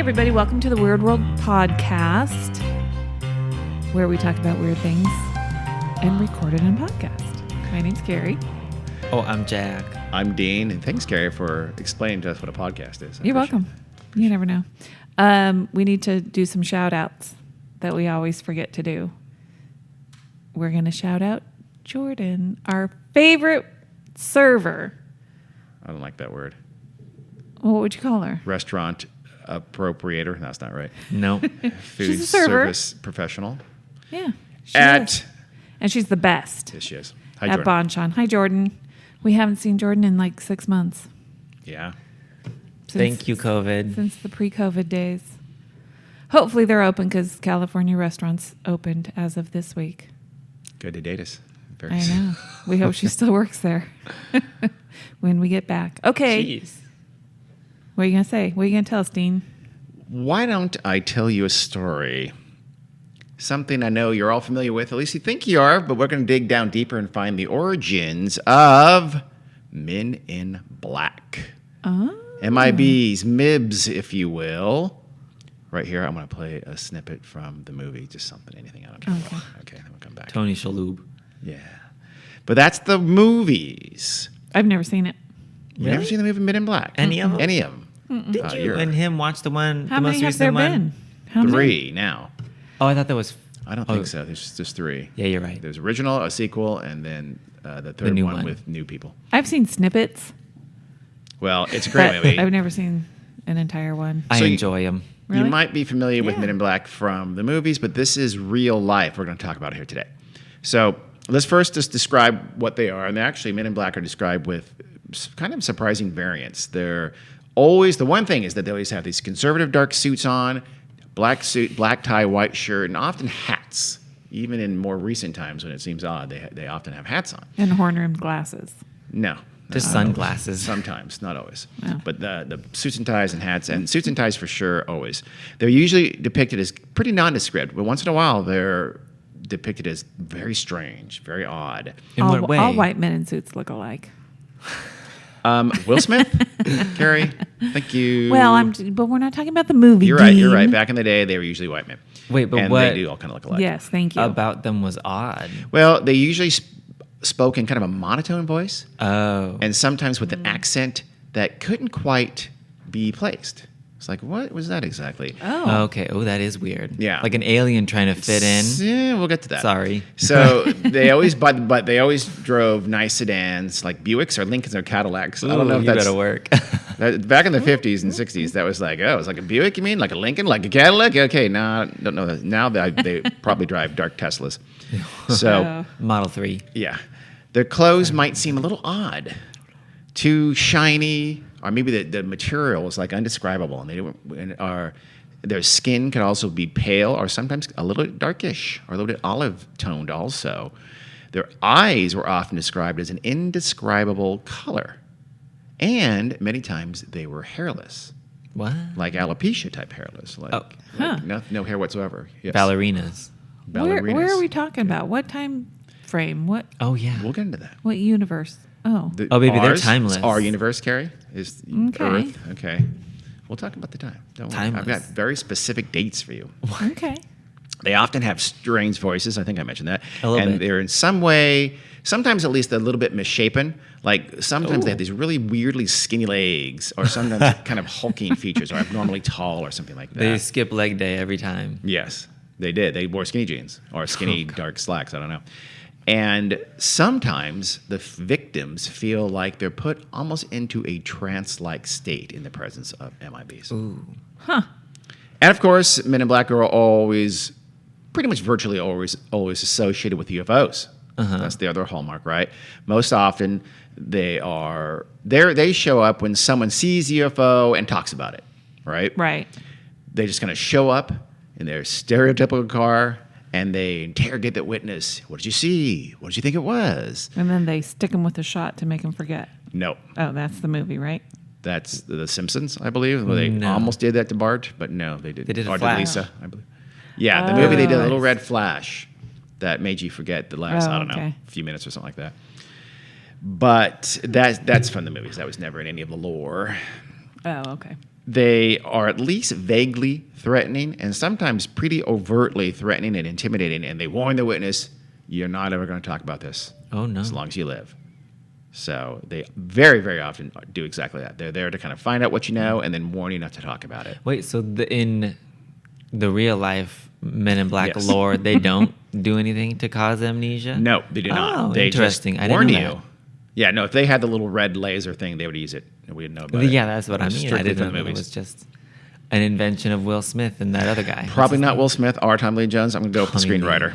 everybody. Welcome to the Weird World Podcast, where we talk about weird things and record it on podcast. My name's Carrie. Oh, I'm Jack. I'm Dean, and thanks, Carrie, for explaining to us what a podcast is. You're welcome. You never know. We need to do some shout-outs that we always forget to do. We're going to shout out Jordan, our favorite server. I don't like that word. What would you call her? Restaurant appropriator. No, that's not right. No. Food She's a server. service professional. Yeah. She is. At And she's the best. yes, she is. Hi, At Jordan. Bonchon. Hi, Jordan. We haven't seen Jordan in like 6 months. Yeah. Thank you, COVID. Since the pre-COVID days. Hopefully they're open because California restaurants opened as of this week. Good to date us. Very I know. We hope she still works there when we get back. Okay. Jeez. What are you going to say? What are you going to tell us, Dean? Why don't I tell you a story? Something I know you're all familiar with. At least you think you are, but we're going to dig down deeper and find the origins of Men in Black. Oh. MIBs, MIBs, if you will. Right here, I'm going to play a snippet from the movie. Just something, anything. I don't care. Okay. Okay, then we'll come back. Tony Shalhoub. Yeah. But that's the movies. I've never seen it. You've never seen the movie Men in Black? Any of them? Any of them? Did you and him watch the one, How the many most have there recent one? been? How many? 3 now. Oh, I thought that was. I don't think so. There's just 3. Yeah, you're right. There's original, a sequel, and then the third new one one. with new people. I've seen snippets. Well, it's a great But movie. I've never seen an entire one. I So you- enjoy him. Really? You might be familiar with Yeah. Men in Black from the movies, but this is real life. We're going to talk about it here today. So let's first just describe what they are. And actually, Men in Black are described with kind of surprising variants. They're always, the one thing is that they always have these conservative dark suits on, black suit, black tie, white shirt, and often hats. Even in more recent times when it seems odd, they often have hats on. And horn-rimmed glasses. No. Just not sunglasses. always. Sometimes, not always. Oh. But the suits and ties and hats, and suits and ties for sure, always. They're usually depicted as pretty nondescript, but once in a while they're depicted as very strange, very odd. In all, what way? all white men in suits look alike. Will Smith, Carrie, thank you. Well, but we're not talking about the movie. You're right. You're Dean. right. Back in the day, they were usually white men. Wait, but and what they do all kind of look alike. Yes, thank you. about them was odd? Well, they usually spoke in kind of a monotone voice, Oh. and sometimes with an accent that couldn't quite be placed. It's like, what was that exactly? Oh. Okay. Oh, that is weird. Yeah. Like an alien trying to fit in. Yeah, we'll get to that. Sorry. So they always, but they always drove nice sedans like Buicks or Lincolns or Cadillacs. I don't know Ooh, if you that's better work. back in the 50s and 60s. That was like, oh, it was like a Buick. You mean like a Lincoln, like a Cadillac? Okay, now I don't know that. Now they probably drive dark Teslas. So Oh. Model 3. yeah, their clothes might seem a little odd, too shiny, or maybe the material is like undescribable, and their skin could also be pale or sometimes a little darkish or a little bit olive toned also. Their eyes were often described as an indescribable color, and many times they were hairless, What? like alopecia type hairless, like, Oh. Huh. no hair whatsoever. Yes. Ballerinas. Where Ballerinas. are we talking about? What time frame? What Oh, yeah. We'll get into that. universe? Oh. Oh, baby, they're Ours, timeless. Our universe, Carrie, is Okay. Earth. Okay. We'll talk about the time. Don't worry. I've Timeless. got very specific dates for you. Okay. They often have strange voices. I think I mentioned that. A little and bit. they're in some way, sometimes at least a little bit misshapen. Like sometimes they have Ooh. these really weirdly skinny legs, or sometimes kind of hulking features, or abnormally tall, or something like that. They skip leg day every time. Yes, they did. They wore skinny jeans or skinny dark slacks. I don't know. And sometimes the victims feel like they're put almost into a trance-like state in the presence of MIBs. Ooh. Huh. And of course, Men in Black are always, pretty much virtually always associated with UFOs. Uh-huh. That's the other hallmark, right? Most often, they show up when someone sees UFO and talks about it, right? Right. They just kind of show up in their stereotypical car and they interrogate the witness. What did you see? What did you think it was? And then they stick him with a shot to make him forget. No. Oh, that's the movie, right? That's The Simpsons, I believe. Where they No. almost did that to Bart, but no, they didn't. They did a or flash. to Lisa, I believe. Yeah, the movie they did a little Oh. red flash that made you forget the last, Oh, I don't know, okay. few minutes or something like that. But that's from the movies. That was never in any of the lore. Oh, okay. They are at least vaguely threatening and sometimes pretty overtly threatening and intimidating. And they warn the witness, you're not ever going to talk about this Oh, no. as long as you live. So they very, very often do exactly that. They're there to kind of find out what you know and then warn you not to talk about it. Wait, so in the real life Men in Black Yes. lore, they don't do anything to cause amnesia? No, they do not. Oh, They interesting. just I didn't warn know you. that. Yeah, no, if they had the little red laser thing, they would use it. And we'd know about it. Yeah, that's what It I was mean. I strictly didn't for know the it movies. was just an invention of Will Smith and that other guy. What's Probably his not name? Will Smith or Tommy Lee Jones. I'm going to go with the Tommy Lee. screenwriter.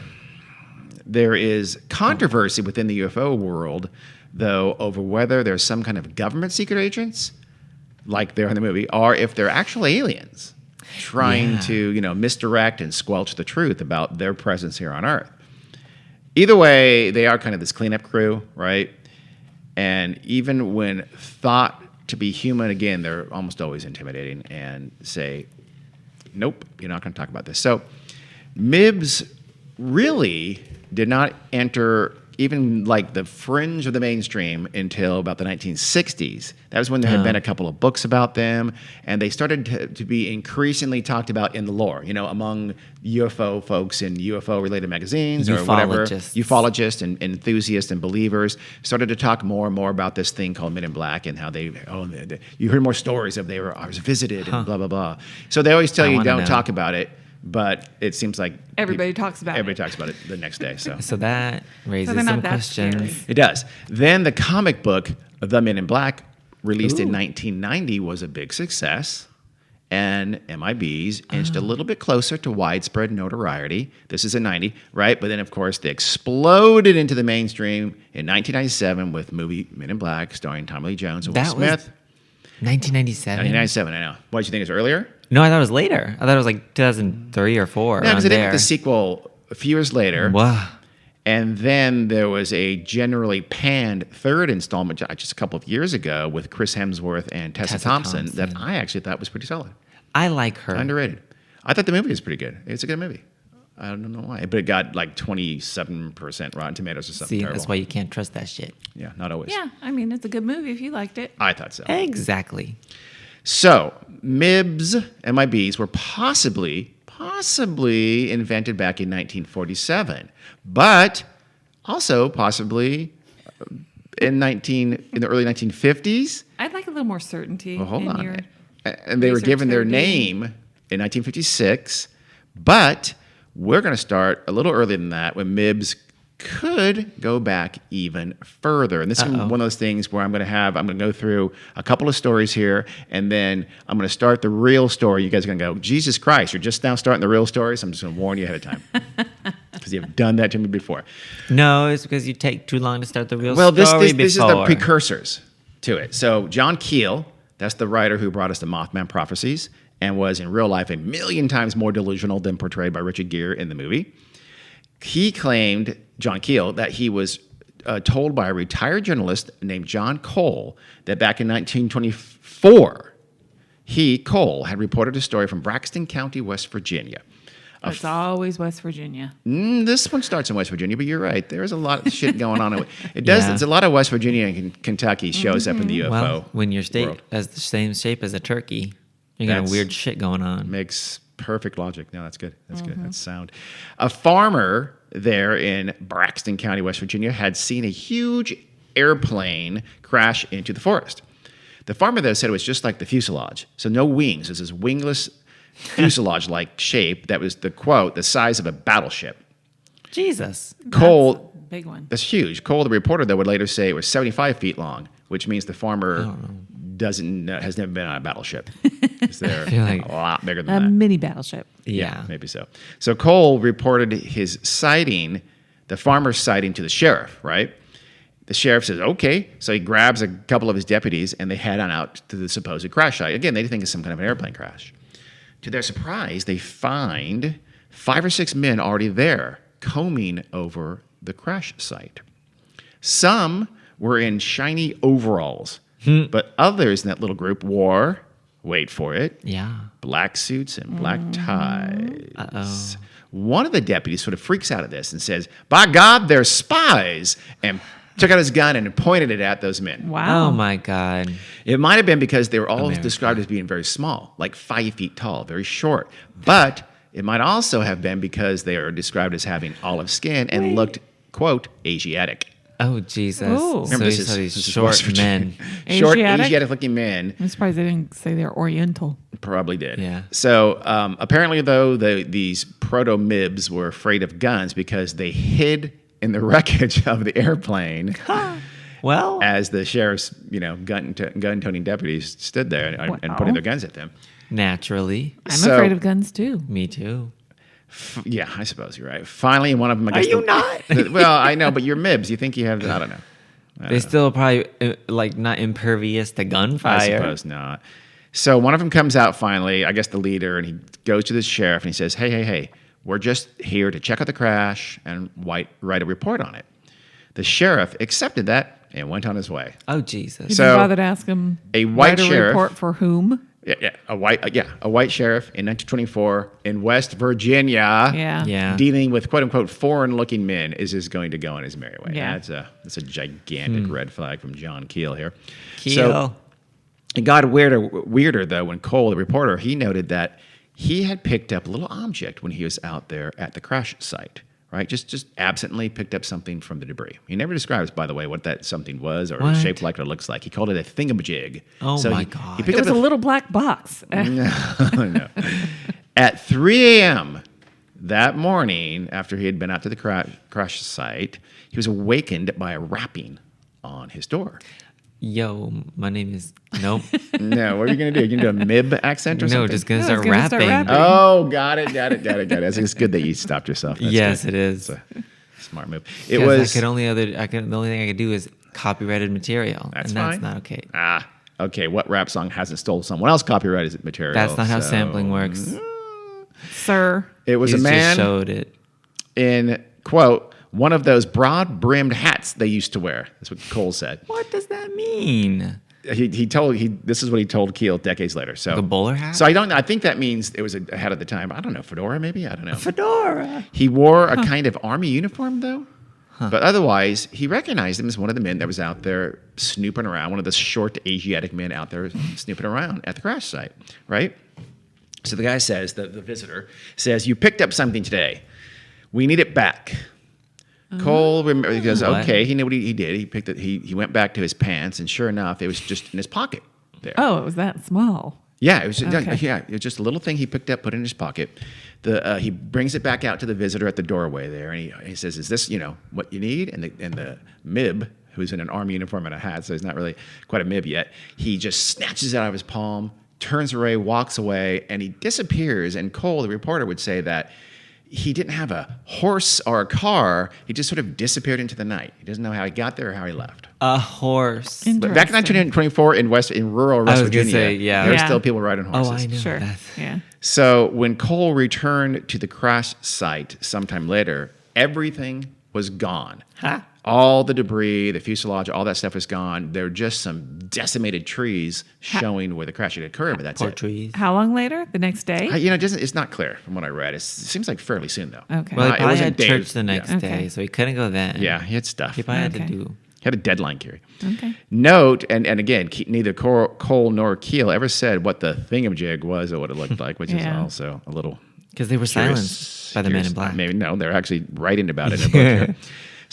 There is controversy within the UFO world, though, over whether there's some kind of government secret agents, like they're in the movie, or if they're actual aliens trying Yeah. to, misdirect and squelch the truth about their presence here on Earth. Either way, they are kind of this cleanup crew, right? And even when thought to be human, again, they're almost always intimidating and say, nope, you're not going to talk about this. So MIBs really did not enter even like the fringe of the mainstream until about the 1960s. That was when there had been a couple of books about them, and they started to be increasingly talked about in the lore, among UFO folks in UFO-related magazines or whatever. Ufologists. Ufologists and enthusiasts and believers started to talk more and more about this thing called Men in Black and how you heard more stories of I was visited and blah, blah, blah. So they always tell I you wanna don't know. talk about it, but it seems like Everybody talks about it. everybody talks about it the next day. So that raises they're not some that questions. scary. It does. Then the comic book, The Men in Black, released in Ooh. 1990, was a big success. And MIBs inched a little bit closer to widespread notoriety. This is in 90, right? But then, of course, they exploded into the mainstream in 1997 with movie Men in Black, starring Tommy Lee Jones and Will That was Smith. 1997? 1997, I know. What did you think it was earlier? No, I thought it was later. I thought it was like 2003 or 4. No, because around they did there. the sequel a few years later. Wow. And then there was a generally panned third installment just a couple of years ago with Chris Hemsworth and Tessa Thompson that I actually thought was pretty solid. I like her. Underrated. I thought the movie was pretty good. It's a good movie. I don't know why, but it got like 27% Rotten Tomatoes or something See, terrible. that's why you can't trust that shit. Yeah, not always. Yeah, I mean, it's a good movie if you liked it. I thought so. Exactly. So, MIBs were possibly invented back in 1947, but also possibly in the early 1950s. I'd like a little more certainty. Well, hold in on. your And they were research given their there, Dean. name in 1956, but we're going to start a little earlier than that when MIBs could go back even further. And this is one of those things where I'm going to go through a couple of stories here, and then I'm going to start the real story. You guys are going to go, Jesus Christ, you're just now starting the real stories? I'm just going to warn you ahead of time. Because you've done that to me before. No, it's because you take too long to start the real Well, this story is the before. precursors to it. So John Keel, that's the writer who brought us the Mothman Prophecies and was in real life a million times more delusional than portrayed by Richard Gere in the movie. He claimed, John Keel, that he was told by a retired journalist named John Cole that back in 1924, Cole, had reported a story from Braxton County, West Virginia. It's always West Virginia. This one starts in West Virginia, but you're right. There's a lot of shit going on. It does. Yeah. It's a lot of West Virginia and Kentucky shows up in the UFO. Well, when your state world. has the same shape as a turkey, you got That's- weird shit going on. Makes perfect logic. No, that's good. That's good. That's sound. A farmer there in Braxton County, West Virginia, had seen a huge airplane crash into the forest. The farmer, though, said it was just like the fuselage. So no wings. It was this wingless fuselage-like shape that was, the quote, the size of a battleship. Jesus. Cole, That's a big one. that's huge. Cole, the reporter, though, would later say it was 75 feet long, which means the farmer has never been on a battleship. 'Cause they're feel like- a lot bigger A than that. mini battleship. Yeah. Maybe so. So Cole reported his sighting, the farmer's sighting, to the sheriff, right? The sheriff says, okay. So he grabs a couple of his deputies and they head on out to the supposed crash site. Again, they think it's some kind of an airplane crash. To their surprise, they find 5 or 6 men already there combing over the crash site. Some were in shiny overalls, but others in that little group wore, wait for it, Yeah. black suits and black ties. Uh-oh. One of the deputies sort of freaks out at this and says, by God, they're spies, and took out his gun and pointed it at those men. Wow. Oh my God. It might have been because they were all America. described as being very small, like 5 feet tall, very short. But it might also have been because they are described as having olive skin and looked, quote, Asiatic. Oh Jesus. Ooh. So Remember, you saw these short West Virginia. men. Short, Asiatic? Asiatic-looking men. I'm surprised they didn't say they're Oriental. Probably did. Yeah. So apparently, though, these proto-MIBs were afraid of guns because they hid in the wreckage of the airplane Well, as the sheriff's, gun-toting deputies stood there and Wow. pointed their guns at them. naturally. I'm So- afraid of guns too. Me too. Yeah, I suppose you're right. Finally, one of them. I guess you not? Well, I know, but you're MIBs. You think you have? I don't know. They still probably like not impervious to gunfire. I suppose not. So one of them comes out finally, I guess the leader, and he goes to the sheriff and he says, hey, we're just here to check out the crash and write a report on it. The sheriff accepted that and went on his way. Oh Jesus. You So, didn't bother to ask him. a white write a sheriff- report for whom? A white sheriff in 1924 in West Virginia. Yeah. Yeah. Dealing with quote unquote foreign looking men is just going to go on his merry way. Yeah. That's a gigantic red flag from John Keel here. Keel. So, it got weirder though when Cole, the reporter, he noted that he had picked up a little object when he was out there at the crash site. Right, just absently picked up something from the debris. He never describes, by the way, what that something was or What? shaped like or looks like. He called it a thingamajig. Oh, my he, God. He It picked was up a little black box. no. At 3 a.m. that morning, after he had been out to the crash site, he was awakened by a rapping on his door. Yo, my name is nope. No, what are you going to do? You're going to do a MIB accent or no, something? just gonna No, start it's gonna start rapping. rapping. Oh, got it. It's good that you stopped yourself. That's Yes, good. it is. It's a smart move. It Because was... the only thing I could do is copyrighted material. That's and that's fine. not okay. Okay, what rap song hasn't stolen someone else copyrighted material? That's not how So, sampling works. Sir. It was You a just man showed it. in, quote, one of those broad-brimmed hats they used to wear. That's what Cole said. What does that mean? This is what he told Keel decades later. So Like a bowler hat? So I don't know. I think that means it was a hat at the time. I don't know. Fedora, maybe? I don't know. Fedora. He wore a kind of army uniform, though. But otherwise, he recognized him as one of the men that was out there snooping around, one of the short Asiatic men out there snooping around at the crash site, right? So the guy says, the visitor says, you picked up something today. We need it back. Cole he goes, What? okay. He knew what he did. He picked it. He went back to his pants, and sure enough, it was just in his pocket there. Oh, it was that small. Yeah, it was Okay. it was just a little thing he picked up, put in his pocket. He brings it back out to the visitor at the doorway there, and he says, "Is this what you need?" And the MIB, who's in an army uniform and a hat, so he's not really quite a MIB yet. He just snatches it out of his palm, turns away, walks away, and he disappears. And Cole, the reporter, would say that he didn't have a horse or a car. He just sort of disappeared into the night. He doesn't know how he got there or how he left. A horse. But back in 1924 in rural West was gonna Virginia, say, yeah. there were Yeah. still people riding horses. Oh, I know. Sure. That's- Yeah. So when Cole returned to the crash site sometime later, everything was gone. Huh? All the debris, the fuselage, all that stuff was gone. There were just some decimated trees showing where the crash had occurred, but that's Poor it. trees. How long later? The next day? It's not clear from what I read. It seems like fairly soon, though. Okay. Well, he It probably wasn't had days. church the next Yeah. day, Okay. so he couldn't go then. Yeah, he had stuff. He probably had Okay. to do. He had a deadline, Carrie. Okay. Note, and again, neither Cole nor Keel ever said what the thingamajig was or what it looked like, which is Yeah. also a little Because they were curious- silenced by the men in black. Maybe no, they're actually writing about it in a book here.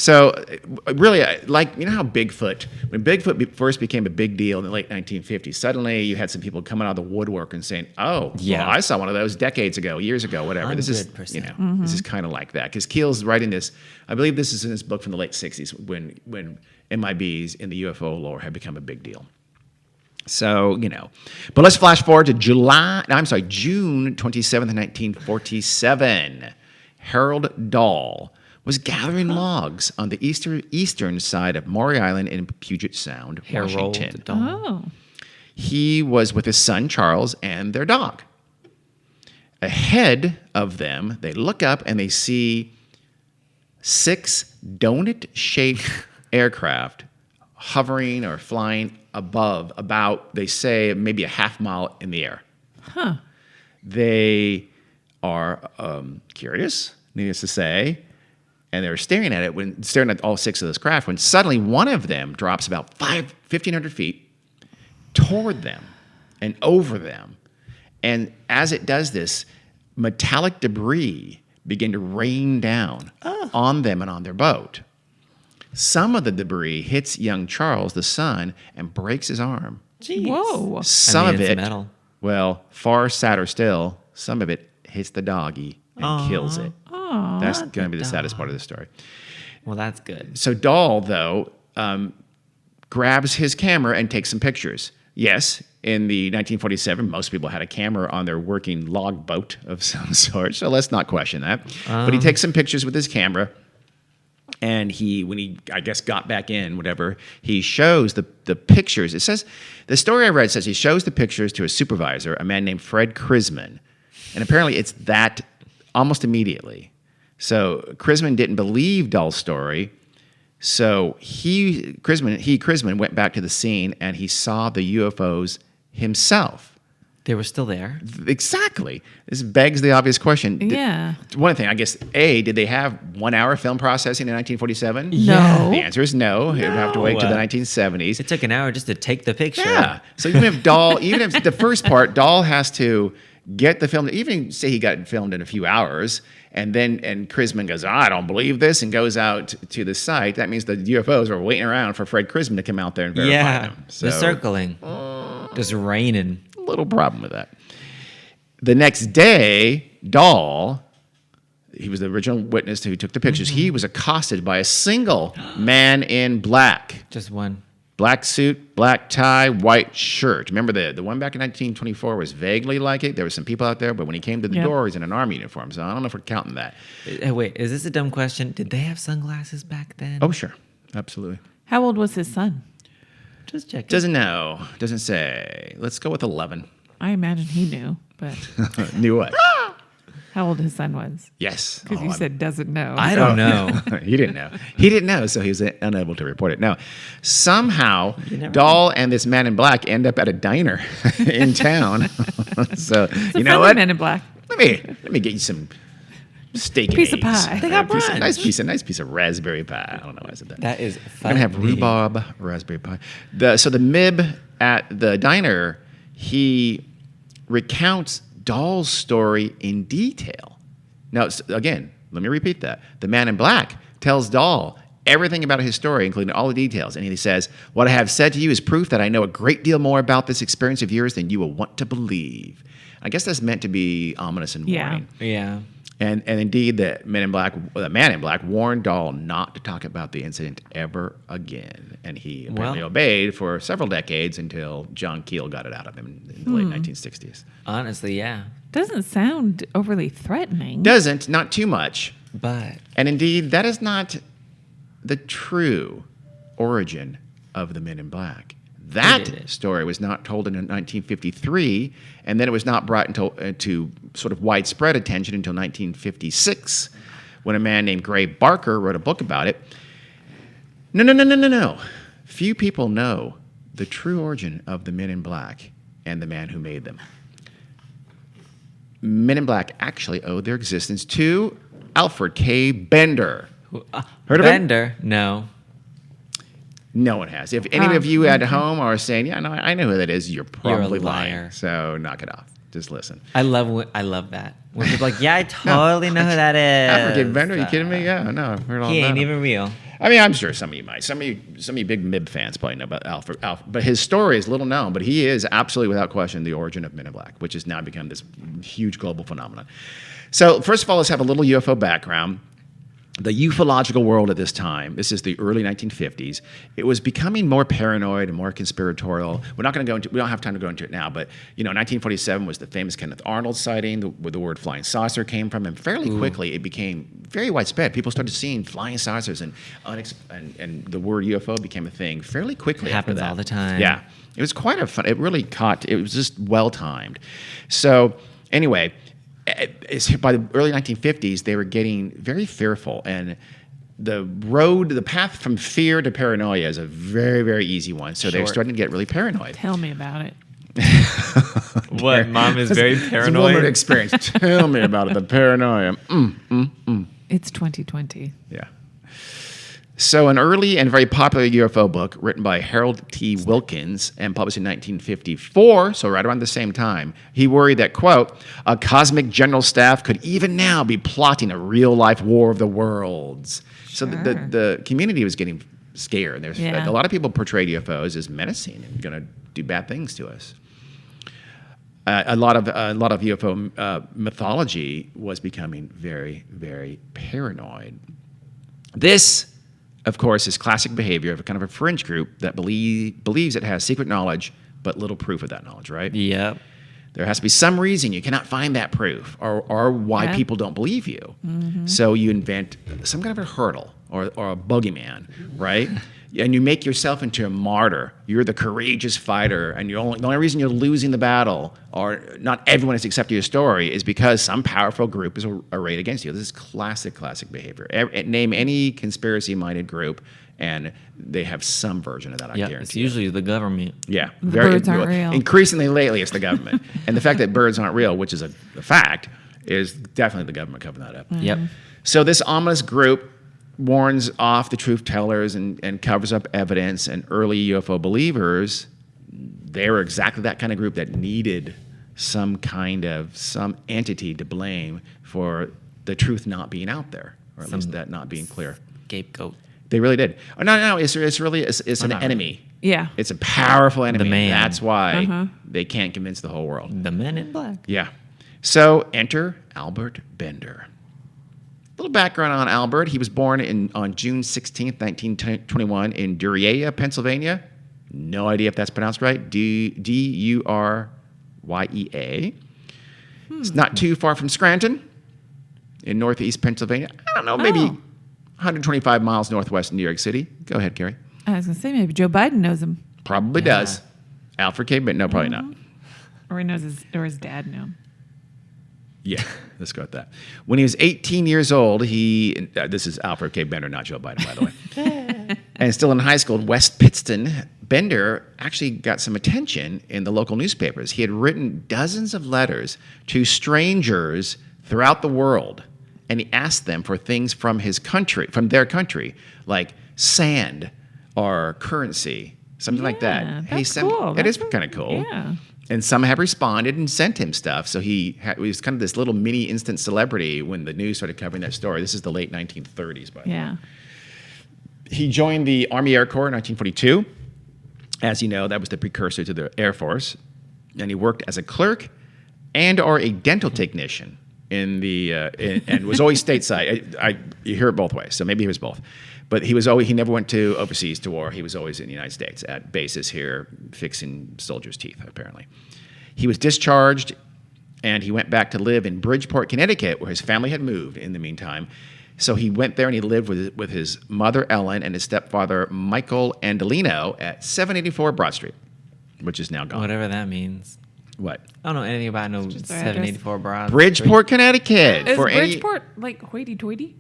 So, really, like, how Bigfoot, when Bigfoot first became a big deal in the late 1950s, suddenly you had some people coming out of the woodwork and saying, oh, Yeah. well, I saw one of those decades ago, years ago, whatever. This is, 100%. this is kind of like that. Because Keel's writing this, I believe this is in his book from the late 60s when MIBs in the UFO lore had become a big deal. So, But let's flash forward to June 27th, 1947. Harold Dahl was gathering logs on the eastern side of Maury Island in Puget Sound, Washington. Harold Dahl. Oh. He was with his son, Charles, and their dog. Ahead of them, they look up and they see 6 donut-shaped aircraft hovering or flying above about, they say, maybe a half mile in the air. Huh. They are curious, needless to say. and they were staring at it, staring at all 6 of this craft, when suddenly one of them drops about 1,500 feet toward them and over them. And as it does this, metallic debris began to rain down on them and on their boat. Some of the debris hits young Charles, the son, and breaks his arm. Jeez. Whoa. Some of it's it, metal. well, far sadder still, some of it hits the doggy and kills it. Oh, That's going to be the saddest part of the story. Well, that's good. So Dahl, though, grabs his camera and takes some pictures. Yes, in the 1947, most people had a camera on their working log boat of some sort, so let's not question that. But he takes some pictures with his camera, and when he, I guess, got back in, whatever, he shows the pictures. It says, the story I read says he shows the pictures to a supervisor, a man named Fred Krisman, and apparently it's that almost immediately. So Krisman didn't believe Dahl's story. So Krisman went back to the scene and he saw the UFOs himself. They were still there. Exactly. This begs the obvious question. Yeah. One thing, I guess, did they have 1 hour film processing in 1947? No. The answer is no. It would have to wait till the 1970s. It took an hour just to take the picture. Yeah. So even if the first part, Dahl has to get the film, even say he got filmed in a few hours, and Krisman goes, I don't believe this, and goes out to the site, that means the UFOs are waiting around for Fred Krisman to come out there and verify them. So, the circling. Just raining. a little problem with that. The next day, Dahl, he was the original witness who took the pictures, he was accosted by a single man in black. Just one. Black suit, black tie, white shirt. Remember the one back in 1924 was vaguely like it. There were some people out there, but when he came to the door, he's in an army uniform. So I don't know if we're counting that. Hey, wait, is this a dumb question? Did they have sunglasses back then? Oh, sure. Absolutely. How old was his son? Just checking. Doesn't know. Doesn't say. Let's go with 11. I imagine he knew, but Knew what? how old his son was? Yes. Because you said doesn't know. I don't know. He didn't know. He didn't know, so he was unable to report it. No. Somehow, never Dahl and this man in black end up at a diner in town. So, It's you a know friendly what? Men in Black. Let me get you some steak and Piece of eggs. pie. They got brunch. Nice piece of raspberry pie. I don't know why I said that. That is We're fun. gonna have rhubarb raspberry pie. So the MIB at the diner, he recounts Dahl's story in detail. Now, again, let me repeat that. The man in black tells Dahl everything about his story, including all the details. And he says, what I have said to you is proof that I know a great deal more about this experience of yours than you will want to believe. I guess that's meant to be ominous and warning. Yeah. And indeed, the man in black warned Dahl not to talk about the incident ever again. And he apparently obeyed for several decades until John Keel got it out of him in the late 1960s. Honestly, yeah. Doesn't sound overly threatening. Not too much. But And indeed, that is not the true origin of the Men in Black. That story was not told in 1953, and then it was not brought into sort of widespread attention until 1956, when a man named Gray Barker wrote a book about it. No. Few people know the true origin of the Men in Black and the man who made them. Men in Black actually owed their existence to Alfred K. Bender. Heard of him? Bender? No. No one has. If any of you at home are saying, "Yeah, no, I know who that is," you're probably lying. liar. So knock it off. Just listen. I love that. When people are like, yeah, I totally know who that is. Alfred K. Bender? Are you kidding me? Yeah, no, I've heard all He about ain't him. even real. I mean, I'm sure some of you might. Some of you big MIB fans probably know about Alfred. But his story is little known. But he is absolutely, without question, the origin of Men in Black, which has now become this huge global phenomenon. So first of all, let's have a little UFO background. The ufological world at this time, this is the early 1950s, it was becoming more paranoid and more conspiratorial. We don't have time to go into it now, but 1947 was the famous Kenneth Arnold sighting, where the word flying saucer came from, and fairly quickly it became very widespread. People started seeing flying saucers, and the word UFO became a thing fairly quickly. It happens after that. all the time. Yeah, it was quite a fun. It really caught. It was just well timed. So anyway. By the early 1950s, they were getting very fearful, and the path from fear to paranoia is a very, very easy one. So they were starting to get really paranoid. Tell me about it. What? Mom is very It's a paranoid? woman experience. Tell me about it, the paranoia. It's 2020. Yeah. So, an early and very popular UFO book written by Harold T. Wilkins and published in 1954, so right around the same time, he worried that, quote, a cosmic general staff could even now be plotting a real-life war of the worlds. So the community was getting scared. There's a lot of people portrayed UFOs as menacing and going to do bad things to us. A lot of UFO mythology was becoming very, very paranoid. This, of course, is classic behavior of a kind of a fringe group that believes it has secret knowledge, but little proof of that knowledge, right? Yep. There has to be some reason you cannot find that proof or why people don't believe you. Mm-hmm. So you invent some kind of a hurdle or a boogeyman, right? And you make yourself into a martyr. You're the courageous fighter, and the only reason you're losing the battle, or not everyone is accepting your story, is because some powerful group is arrayed against you. This is classic behavior. Name any conspiracy-minded group, and they have some version of that, I guarantee. It's usually the government. Yeah. Birds aren't real. Increasingly lately, it's the government. And the fact that birds aren't real, which is a fact, is definitely the government covering that up. Mm-hmm. Yep. So this ominous group warns off the truth tellers and covers up evidence, and early UFO believers, they were exactly that kind of group that needed some entity to blame for the truth not being out there, or at least that not being clear. Scapegoat. They really did. Oh, no, it's an enemy. Yeah. It's a powerful enemy. The man. That's why they can't convince the whole world. The Men in Black. Yeah. So enter Albert Bender. Little background on Albert. He was born on June 16th, 1921 in Duryea, Pennsylvania. No idea if that's pronounced right. Duryea. It's not too far from Scranton in northeast Pennsylvania. I don't know, maybe 125 miles northwest of New York City. Go ahead, Carrie. I was going to say maybe Joe Biden knows him. Probably does. Alfred K. But no, probably not. Or he knows his dad knew him. Yeah, let's go with that. When he was 18 years old, this is Alfred K. Bender, not Joe Biden, by the way. And still in high school in West Pittston, Bender actually got some attention in the local newspapers. He had written dozens of letters to strangers throughout the world, and he asked them for things from their country, like sand or currency, something like that. That's cool. It is kind of cool. Yeah. And some have responded and sent him stuff. So he was kind of this little mini instant celebrity when the news started covering that story. This is the late 1930s, by the way. Yeah. He joined the Army Air Corps in 1942. As you know, that was the precursor to the Air Force. And he worked as a clerk or a dental technician and was always stateside. You hear it both ways, so maybe he was both. But he never went to overseas to war. He was always in the United States at bases here, fixing soldiers' teeth, apparently. He was discharged, and he went back to live in Bridgeport, Connecticut, where his family had moved in the meantime. So he went there and he lived with his mother, Ellen, and his stepfather, Michael Andolino, at 784 Broad Street, which is now gone. Whatever that means. What? I don't know anything about 784 Broad. Bridgeport, Connecticut. Is Bridgeport like hoity-toity?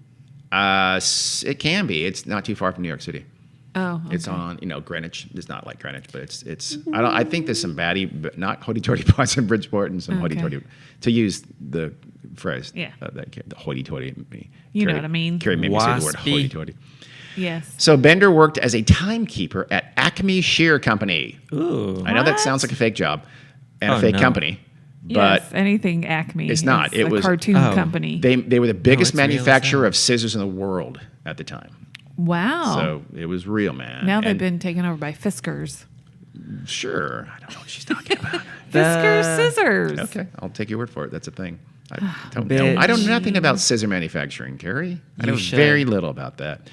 It can be. It's not too far from New York City. Oh, okay. It's on, Greenwich. It's not like Greenwich, but it's. I think there's some baddie, but not hoity-toity parts in Bridgeport, and some hoity-toity. To use the phrase, the hoity-toity. You know what I mean. Carrie made me say the word hoity-toity. Yes. So Bender worked as a timekeeper at Acme Shear Company. Ooh. I know that sounds like a fake job and a fake company. But yes, anything Acme. It's not. It was a cartoon company. They were the biggest real, manufacturer of scissors in the world at the time. Wow. So it was real, man. Now they've been taken over by Fiskars. Sure. I don't know what she's talking about. Fiskars scissors. Okay, I'll take your word for it. That's a thing. I don't know nothing about scissor manufacturing, Carrie. I know very little about that.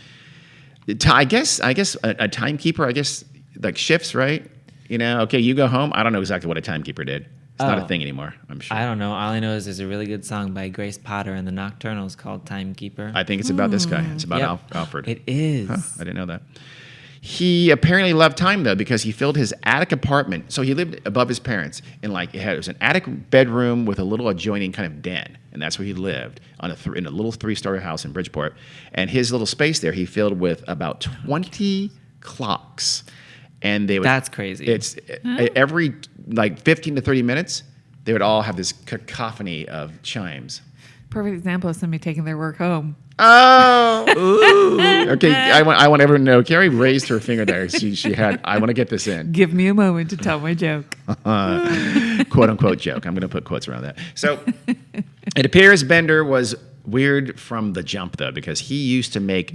I guess a timekeeper, like shifts, right? Okay, you go home. I don't know exactly what a timekeeper did. It's not a thing anymore, I'm sure. I don't know. All I know is there's a really good song by Grace Potter and the Nocturnals called Timekeeper. I think it's about this guy. It's about Alfred. It is. Huh, I didn't know that. He apparently loved time, though, because he filled his attic apartment. So he lived above his parents in it was an attic bedroom with a little adjoining kind of den. And that's where he lived in a little 3-story house in Bridgeport. And his little space there he filled with about 20 clocks. And that's crazy. Every 15 to 30 minutes, they would all have this cacophony of chimes. Perfect example of somebody taking their work home. Oh, ooh. Okay, I want everyone to know. Carrie raised her finger there. She had. I want to get this in. Give me a moment to tell my joke. Quote unquote joke. I'm going to put quotes around that. So it appears Bender was weird from the jump, though, because he used to make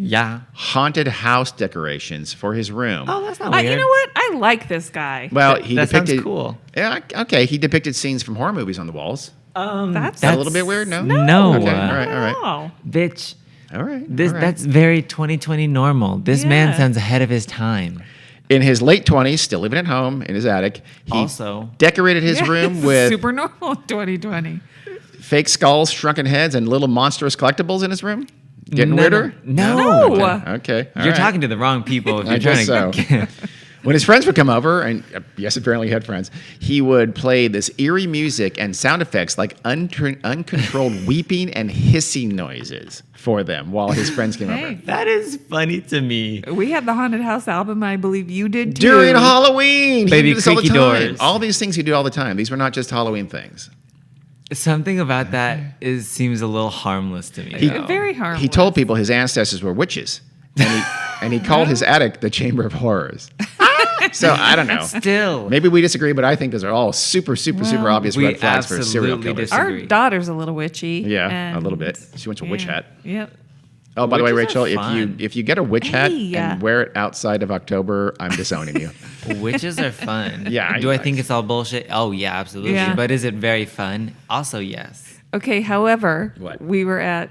haunted house decorations for his room. Oh, that's not weird. You know what? I like this guy. Well, he that depicted. sounds cool. Yeah. Okay. He depicted scenes from horror movies on the walls. That's That a little bit weird. No. No. Okay. All right. All right. Oh. Bitch. All right. This all right. That's very 2020 normal. This man Yeah. sounds ahead of his time. In his late 20s, still living at home in his attic, he Also- decorated his room with super normal 2020. fake skulls, shrunken heads, and little monstrous collectibles in his room. Getting No, weirder? No. Okay. all You're right. talking to the wrong people if you're I guess trying to. When his friends would come over, and yes, apparently he had friends, he would play this eerie music and sound effects like uncontrolled weeping and hissing noises for them while his friends came Hey. over. That is funny to me. We had the Haunted House album. I believe you did too. During Halloween, he Baby did this all the creaky time. doors. All these things he did all the time. These were not just Halloween things. Something about that seems a little harmless to me. though. Very harmless. He told people his ancestors were witches, and he called his attic the Chamber of Horrors. So I don't know. Still. Maybe we disagree, but I think those are all super obvious we red flags for serial absolutely killers. disagree. Our daughter's a little witchy. Yeah, a little and- bit. She went to witch hat. Yep. Oh, by the way, Witches are Rachel, fun. if you get a witch hat Hey. and wear it outside of October, I'm disowning you. Witches are fun. Yeah, Do I I- think it's all bullshit? Oh, yeah, absolutely. Yeah. But is it very fun? Also, yes. Okay. However, What? we were at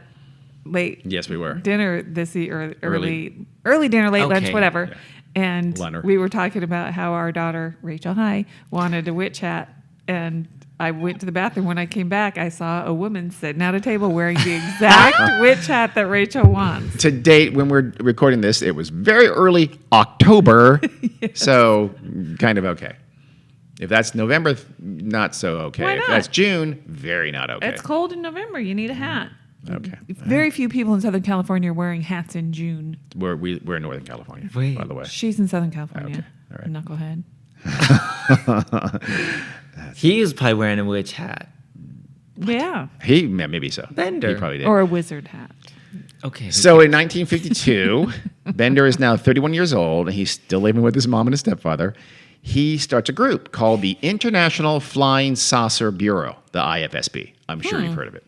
late Yes, we were. dinner this early dinner, late lunch, Okay. whatever. Yeah. And Lunner. we were talking about how our daughter, Rachel High, wanted a witch hat. And I went to the bathroom. When I came back, I saw a woman sitting at a table wearing the exact witch hat that Rachel wants. To date, when we're recording this, it was very early October, so kind of okay. If that's November, not so okay. Why If not? that's June, very not okay. It's cold in November. You need a hat. Okay. Very few people in Southern California are wearing hats in June. We're in Northern California, Wait. by the way. She's in Southern California. Okay. All right. Knucklehead. He was probably wearing a witch hat. Yeah. Maybe so. Bender. He probably did. Or a wizard hat. Okay. So in 1952, Bender is now 31 years old, and he's still living with his mom and his stepfather. He starts a group called the International Flying Saucer Bureau, the IFSB. I'm sure you've heard of it.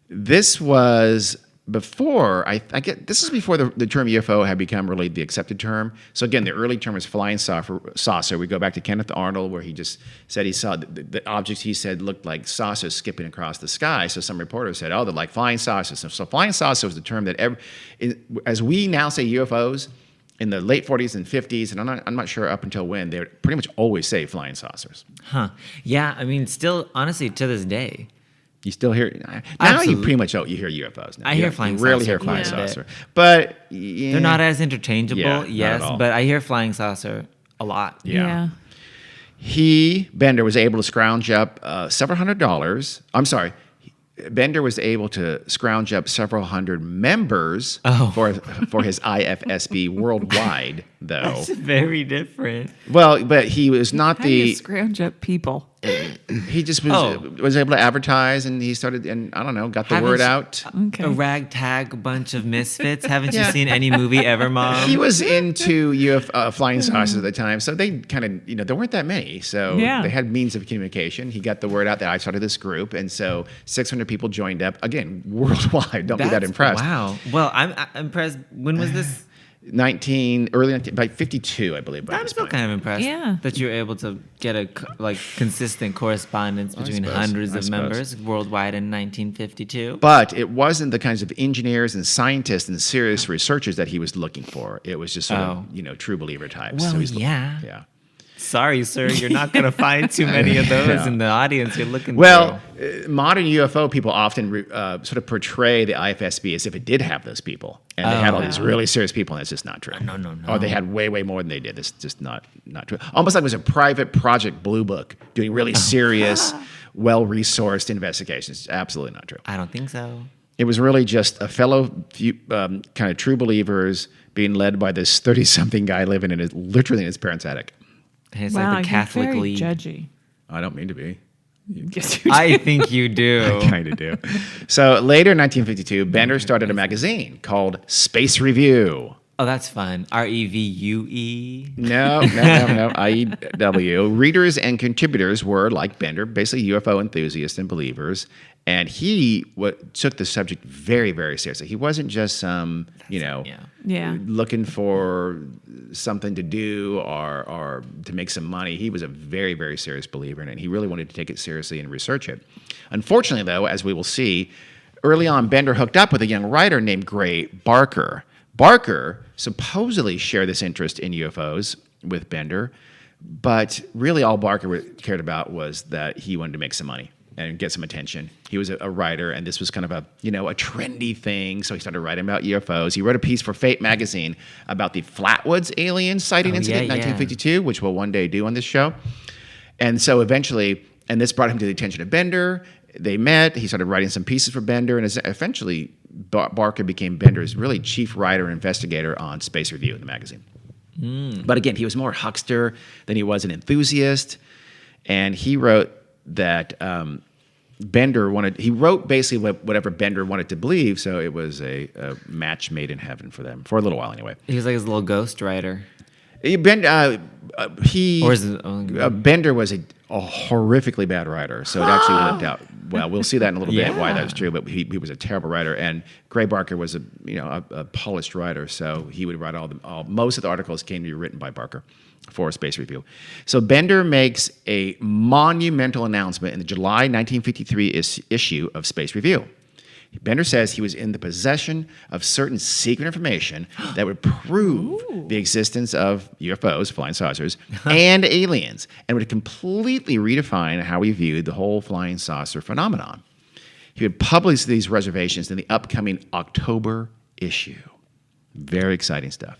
This was before, I get this is before the term UFO had become really the accepted term. So again, the early term was flying saucer. We go back to Kenneth Arnold, where he just said he saw the objects he said looked like saucers skipping across the sky. So some reporters said, oh, they're like flying saucers. So flying saucer was the term that as we now say UFOs, in the late 40s and 50s, and I'm not sure up until when, they would pretty much always say flying saucers. Huh. Yeah, I mean, still, honestly, to this day. You still hear now. Absolutely. You pretty much you hear UFOs. Now. I hear You flying rarely saucer hear flying quite a bit. saucer, but yeah. They're not as interchangeable, Yeah, not at yes, all. but I hear flying saucer a lot. Yeah. Bender was able to scrounge up several $100s. I'm sorry. Bender was able to scrounge up several hundred members for his IFSB worldwide, though. That's very different. Well, but he was not How do you the. scrounge up people? He just was able to advertise, and he started, and I don't know, got the Haven't word you- out. Okay. A ragtag bunch of misfits. Haven't you Yeah. seen any movie ever, Mom? He was into flying saucers at the time, so they kind of, there weren't that many, so Yeah. they had means of communication. He got the word out that I started this group, and so 600 people joined up. Again, worldwide. Don't be that That's- impressed. Wow. Well, I'm impressed. When was this? By 52, I believe. By I'm this still point. kind of impressed Yeah. that you're able to get a consistent correspondence between suppose. hundreds I of suppose. members worldwide in 1952. But it wasn't the kinds of engineers and scientists and serious researchers that he was looking for. It was just sort of, true believer types. Well, he's yeah. Yeah. Sorry, sir, you're not going to find too many of those Yeah. in the audience you're looking Well, for. modern UFO people often sort of portray the IFSB as if it did have those people, and they had all these really serious people, and it's just not true. No. Or they had way more than they did. It's just not true. Almost like it was a private project blue book doing really serious, well-resourced investigations. Absolutely not true. I don't think so. It was really just a fellow kind of true believers being led by this 30-something guy living literally in his parents' attic. It's Wow, like the Catholic you're very League. judgy. I don't mean to be. Yes, you I think you do. Kind of do. So later in 1952, Bender started a magazine called Space Review. Oh, that's fun. REVUE. No, IEW. Readers and contributors were, like Bender, basically UFO enthusiasts and believers. And he took the subject very, very seriously. He wasn't just some, Yeah. looking for something to do or to make some money. He was a very, very serious believer in it. And he really wanted to take it seriously and research it. Unfortunately, though, as we will see, early on, Bender hooked up with a young writer named Gray Barker. Barker supposedly shared this interest in UFOs with Bender, but really all Barker cared about was that he wanted to make some money and get some attention. He was a writer, and this was kind of a trendy thing, so he started writing about UFOs. He wrote a piece for Fate magazine about the Flatwoods alien sighting incident in 1952, which we'll one day do on this show. And so eventually, and this brought him to the attention of Bender. They met. He started writing some pieces for Bender, and eventually Barker became Bender's really chief writer and investigator on Space Review, the magazine. But again, he was more a huckster than he was an enthusiast, and he wrote that he wrote basically whatever Bender wanted to believe, so it was a match made in heaven for them, for a little while anyway. He was like his little ghost writer. Bender was a horrifically bad writer, so it actually worked out well. We'll see that in a little bit why that was true. But he was a terrible writer, and Gray Barker was a polished writer, so he would write most of the articles came to be written by Barker for Space Review. So Bender makes a monumental announcement in the July 1953 issue of Space Review. Bender says he was in the possession of certain secret information that would prove the existence of UFOs, flying saucers, and aliens, and would completely redefine how we viewed the whole flying saucer phenomenon. He would publish these reservations in the upcoming October issue. Very exciting stuff.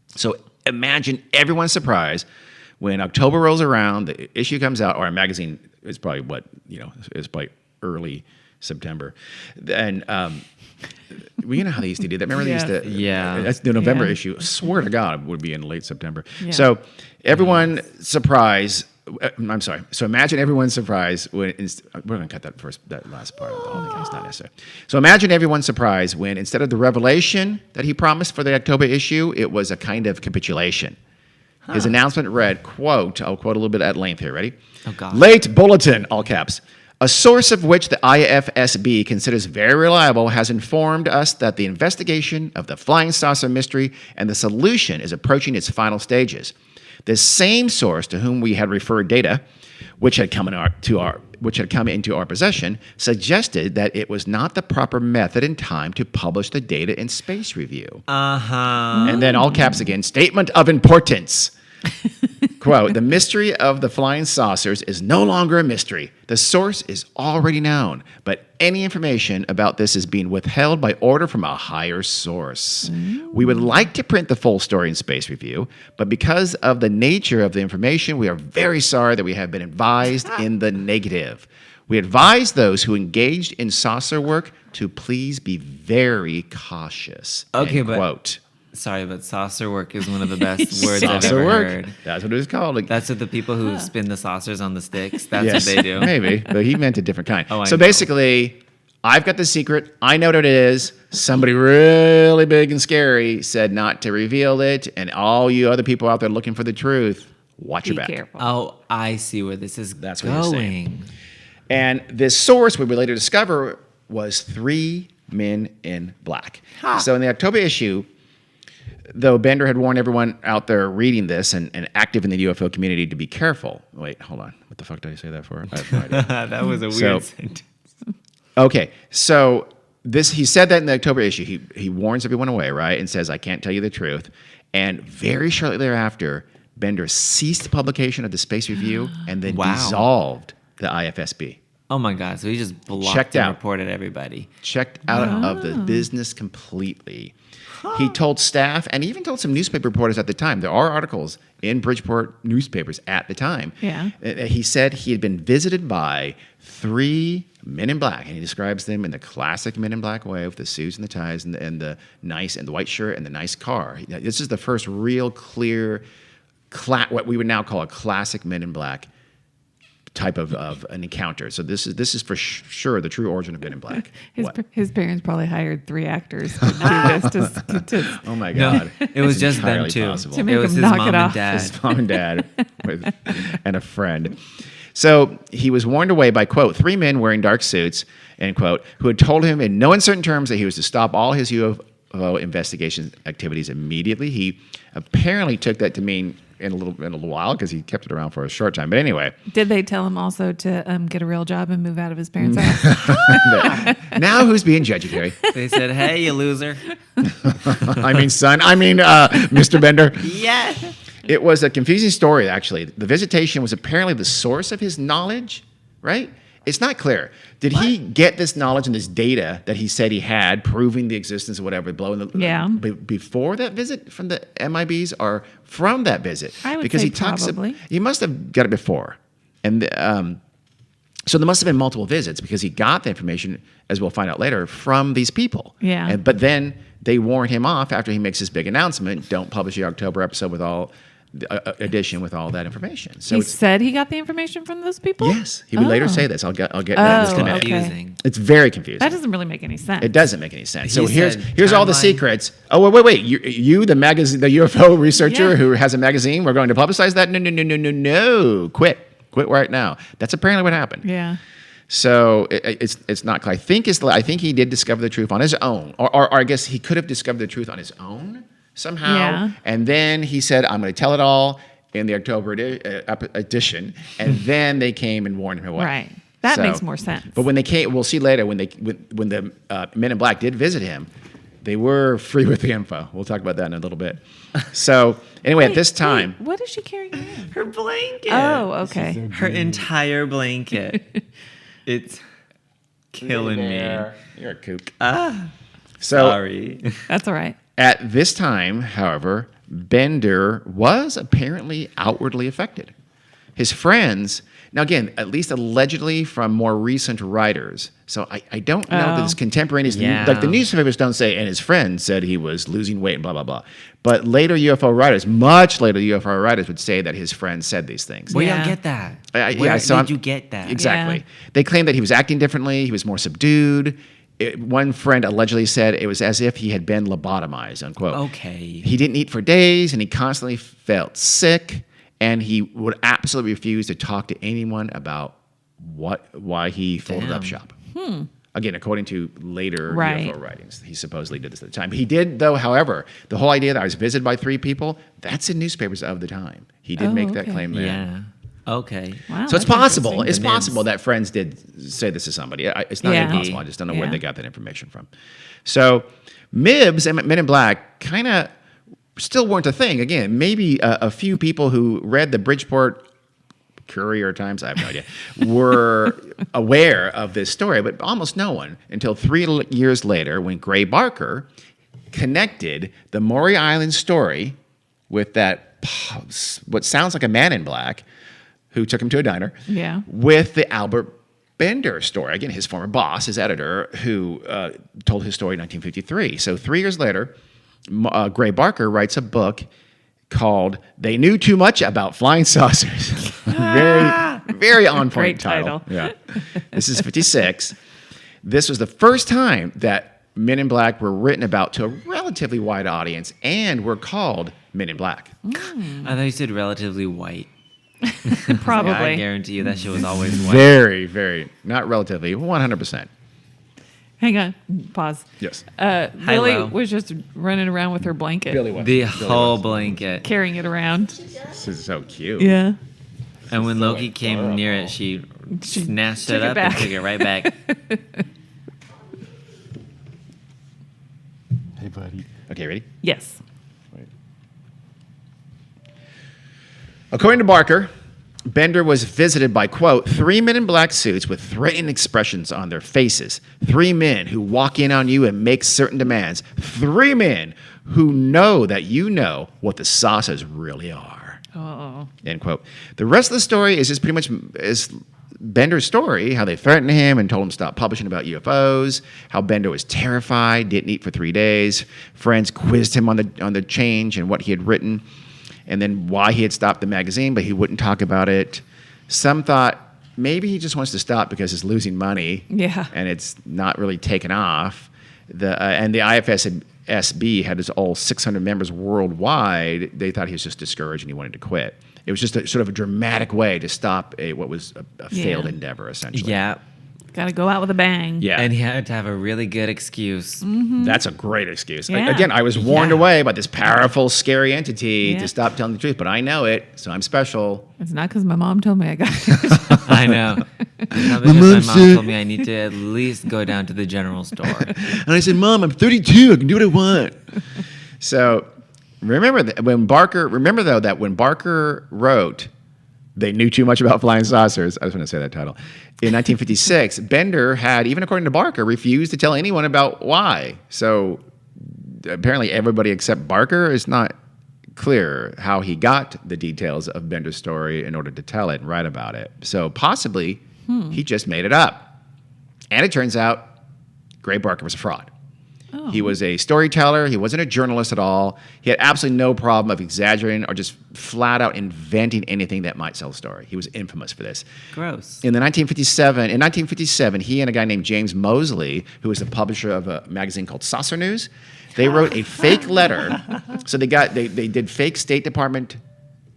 So imagine everyone's surprise when October rolls around, the issue comes out, or a magazine is probably it's probably early September. And you know how they used to do that. Remember they used to... Yeah. That's the November issue. I swear to God, it would be in late September. Yeah. So everyone's surprise... I'm sorry. So imagine everyone's surprise when... We're going to cut that last part of the whole thing. It's not necessary. So imagine everyone's surprise when instead of the revelation that he promised for the October issue, it was a kind of capitulation. His announcement read, quote, I'll quote a little bit at length here. Ready? Oh, God. Late bulletin, all caps. A source of which the IFSB considers very reliable has informed us that the investigation of the flying saucer mystery and the solution is approaching its final stages. This same source to whom we had referred data, which had come into our possession, suggested that it was not the proper method and time to publish the data in Space Review. And then all caps again, statement of importance. Quote, the mystery of the flying saucers is no longer a mystery. The source is already known, but any information about this is being withheld by order from a higher source. We would like to print the full story in Space Review, but because of the nature of the information, we are very sorry that we have been advised in the negative. We advise those who engaged in saucer work to please be very cautious. Okay, end but... quote. Sorry, but saucer work is one of the best words I've Saucer ever work. heard. That's what it was called. That's what the people who spin the saucers on the sticks, that's what they do. Maybe, but he meant a different kind. Oh, I so know. Basically, I've got the secret. I know what it is. Somebody really big and scary said not to reveal it, and all you other people out there looking for the truth, watch your back. Be careful. Oh, I see where this is That's going. what you're saying. And this source, we would later discover, was 3 men in black. So in the October issue, though Bender had warned everyone out there reading this and active in the UFO community to be careful. Wait, hold on. What the fuck did I say that for? I have no idea. That was a weird sentence. Okay, so he said that in the October issue. He warns everyone away, right, and says, I can't tell you the truth. And very shortly thereafter, Bender ceased publication of the Space Review and then dissolved the IFSB. Oh my God, so he just blocked Checked and out. reported everybody. Checked out of the business completely. He told staff and even told some newspaper reporters at the time. There are articles in Bridgeport newspapers at the time. Yeah. He said he had been visited by 3 men in black, and he describes them in the classic Men in Black way with the suits and the ties and the white shirt and the nice car. This is the first real clear, what we would now call a classic Men in Black type of an encounter. So this is for sure the true origin of Men in Black. What? His parents probably hired 3 actors to do this. Oh my No, God! it was It's just them entirely two. possible. To make It was him his knock mom it and off. dad. His mom and dad and a friend. So he was warned away by, quote, 3 men wearing dark suits, end quote, who had told him in no uncertain terms that he was to stop all his UFO investigation activities immediately. He apparently took that to mean in a little while because he kept it around for a short time. But anyway, Did they tell him also to get a real job and move out of his parents' house? now who's being judgy, Terry? They said, "Hey, you loser." Mr. Bender. Yeah. It was a confusing story, actually. The visitation was apparently the source of his knowledge, right? It's not clear. Did he get this knowledge and this data that he said he had, proving the existence of whatever, before that visit from the MIBs or from that visit? I would because say he talks probably. he must have got it before. And so there must have been multiple visits because he got the information, as we'll find out later, from these people. Yeah. But then they warn him off after he makes this big announcement, don't publish the October episode with all edition with all that information. So He said he got the information from those people? yes, he would later say this. I'll get that in Oh, just a minute. okay. Confusing. It's very confusing. That doesn't really make any sense. It doesn't make any sense. So He here's said all the timeline. secrets. Oh wait! You the magazine, the UFO researcher Yeah. who has a magazine. We're going to publicize that? No! Quit right now. That's apparently what happened. Yeah. So it's not clear. I think he did discover the truth on his own, or I guess he could have discovered the truth on his own somehow. Yeah. And then he said, "I'm going to tell it all." In the October edition, and then they came and warned him away. Right. That makes more sense. But when they came, we'll see later when the Men in Black did visit him, they were free with the info. We'll talk about that in a little bit. So anyway, at this time, Wait, what is she carrying around? Her blanket. Oh, okay. Her entire blanket. It's killing me. You're a kook. So, sorry. That's all right. At this time, however, Bender was apparently outwardly affected. His friends, now again, at least allegedly from more recent writers. So I don't know that his contemporaneous, Yeah. like the newspapers don't say, and his friends said he was losing weight and blah, blah, blah. But later UFO writers, much later UFO writers would say that his friends said these things. Where Yeah. y'all get that? Where did you get that? Exactly. Yeah. They claimed that he was acting differently. He was more subdued. One friend allegedly said it was as if he had been lobotomized, unquote. Okay. He didn't eat for days, and he constantly felt sick, and he would absolutely refuse to talk to anyone about why he folded up Damn. shop. Again, according to later Right. UFO writings, he supposedly did this at the time. He did, though, however, the whole idea that I was visited by 3 people, that's in newspapers of the time. He did Oh, make that okay. claim then. Yeah. Okay. Wow. So it's that's possible. interesting. It's The possible Nibs. that friends did say this to somebody. It's not Yeah. impossible. I just don't know where Yeah. they got that information from. So MIBs and Men in Black kind of still weren't a thing. Again, maybe a few people who read the Bridgeport Courier Times, I have no idea, were aware of this story, but almost no one until 3 years later when Gray Barker connected the Maury Island story with that, what sounds like a man in black who took him to a diner, Yeah. with the Albert Bender story. Again, his former boss, his editor, who told his story in 1953. So 3 years later, Gray Barker writes a book called "They Knew Too Much About Flying Saucers." very on point Great title. title. Yeah, this is 56. This was the first time that Men in Black were written about to a relatively wide audience and were called Men in Black. I thought you said relatively white. Probably. Yeah, I guarantee you that shit was always white. Very, very, not relatively, 100%. Hang on. Pause. Yes. Lily Lo. was just running around with her blanket, The whole blanket. carrying it around. This is so cute. Yeah. And when Loki came near it, she snatched took it it up back. and took it right back. Hey, buddy. Okay, ready? Yes. According to Barker, Bender was visited by, quote, 3 men in black suits with threatening expressions on their faces. 3 men who walk in on you and make certain demands. 3 men who know that you know what the sauces really are. Oh. End quote. The rest of the story is just pretty much is Bender's story, how they threatened him and told him to stop publishing about UFOs, how Bender was terrified, didn't eat for 3 days. Friends quizzed him on the change and what he had written, and then why he had stopped the magazine, but he wouldn't talk about it. Some thought maybe he just wants to stop because it's losing money. Yeah. And it's not really taken off. And the IFSB had all 600 members worldwide. They thought he was just discouraged and he wanted to quit. It was just sort of a dramatic way to stop what was a failed endeavor, essentially. Yeah. Got to go out with a bang. Yeah. And he had to have a really good excuse. That's a great excuse. Yeah. Again, I was warned away by this powerful, scary entity Yeah. to stop telling the truth, but I know it, so I'm special. It's not because my mom told me I got it. I know. It's not because my mom told me I need to at least go down to the general store. And I said, Mom, I'm 32. I can do what I want. So remember that when Barker wrote They Knew Too Much About Flying Saucers, I was going to say that title, in 1956, Bender had, even according to Barker, refused to tell anyone about why. So apparently everybody except Barker is not clear how he got the details of Bender's story in order to tell it and write about it. So possibly he just made it up. And it turns out Gray Barker was a fraud. Oh. He was a storyteller. He wasn't a journalist at all. He had absolutely no problem of exaggerating or just flat out inventing anything that might sell a story. He was infamous for this. Gross. In 1957, he and a guy named James Mosley, who was the publisher of a magazine called Saucer News, they wrote a fake letter. So they did fake State Department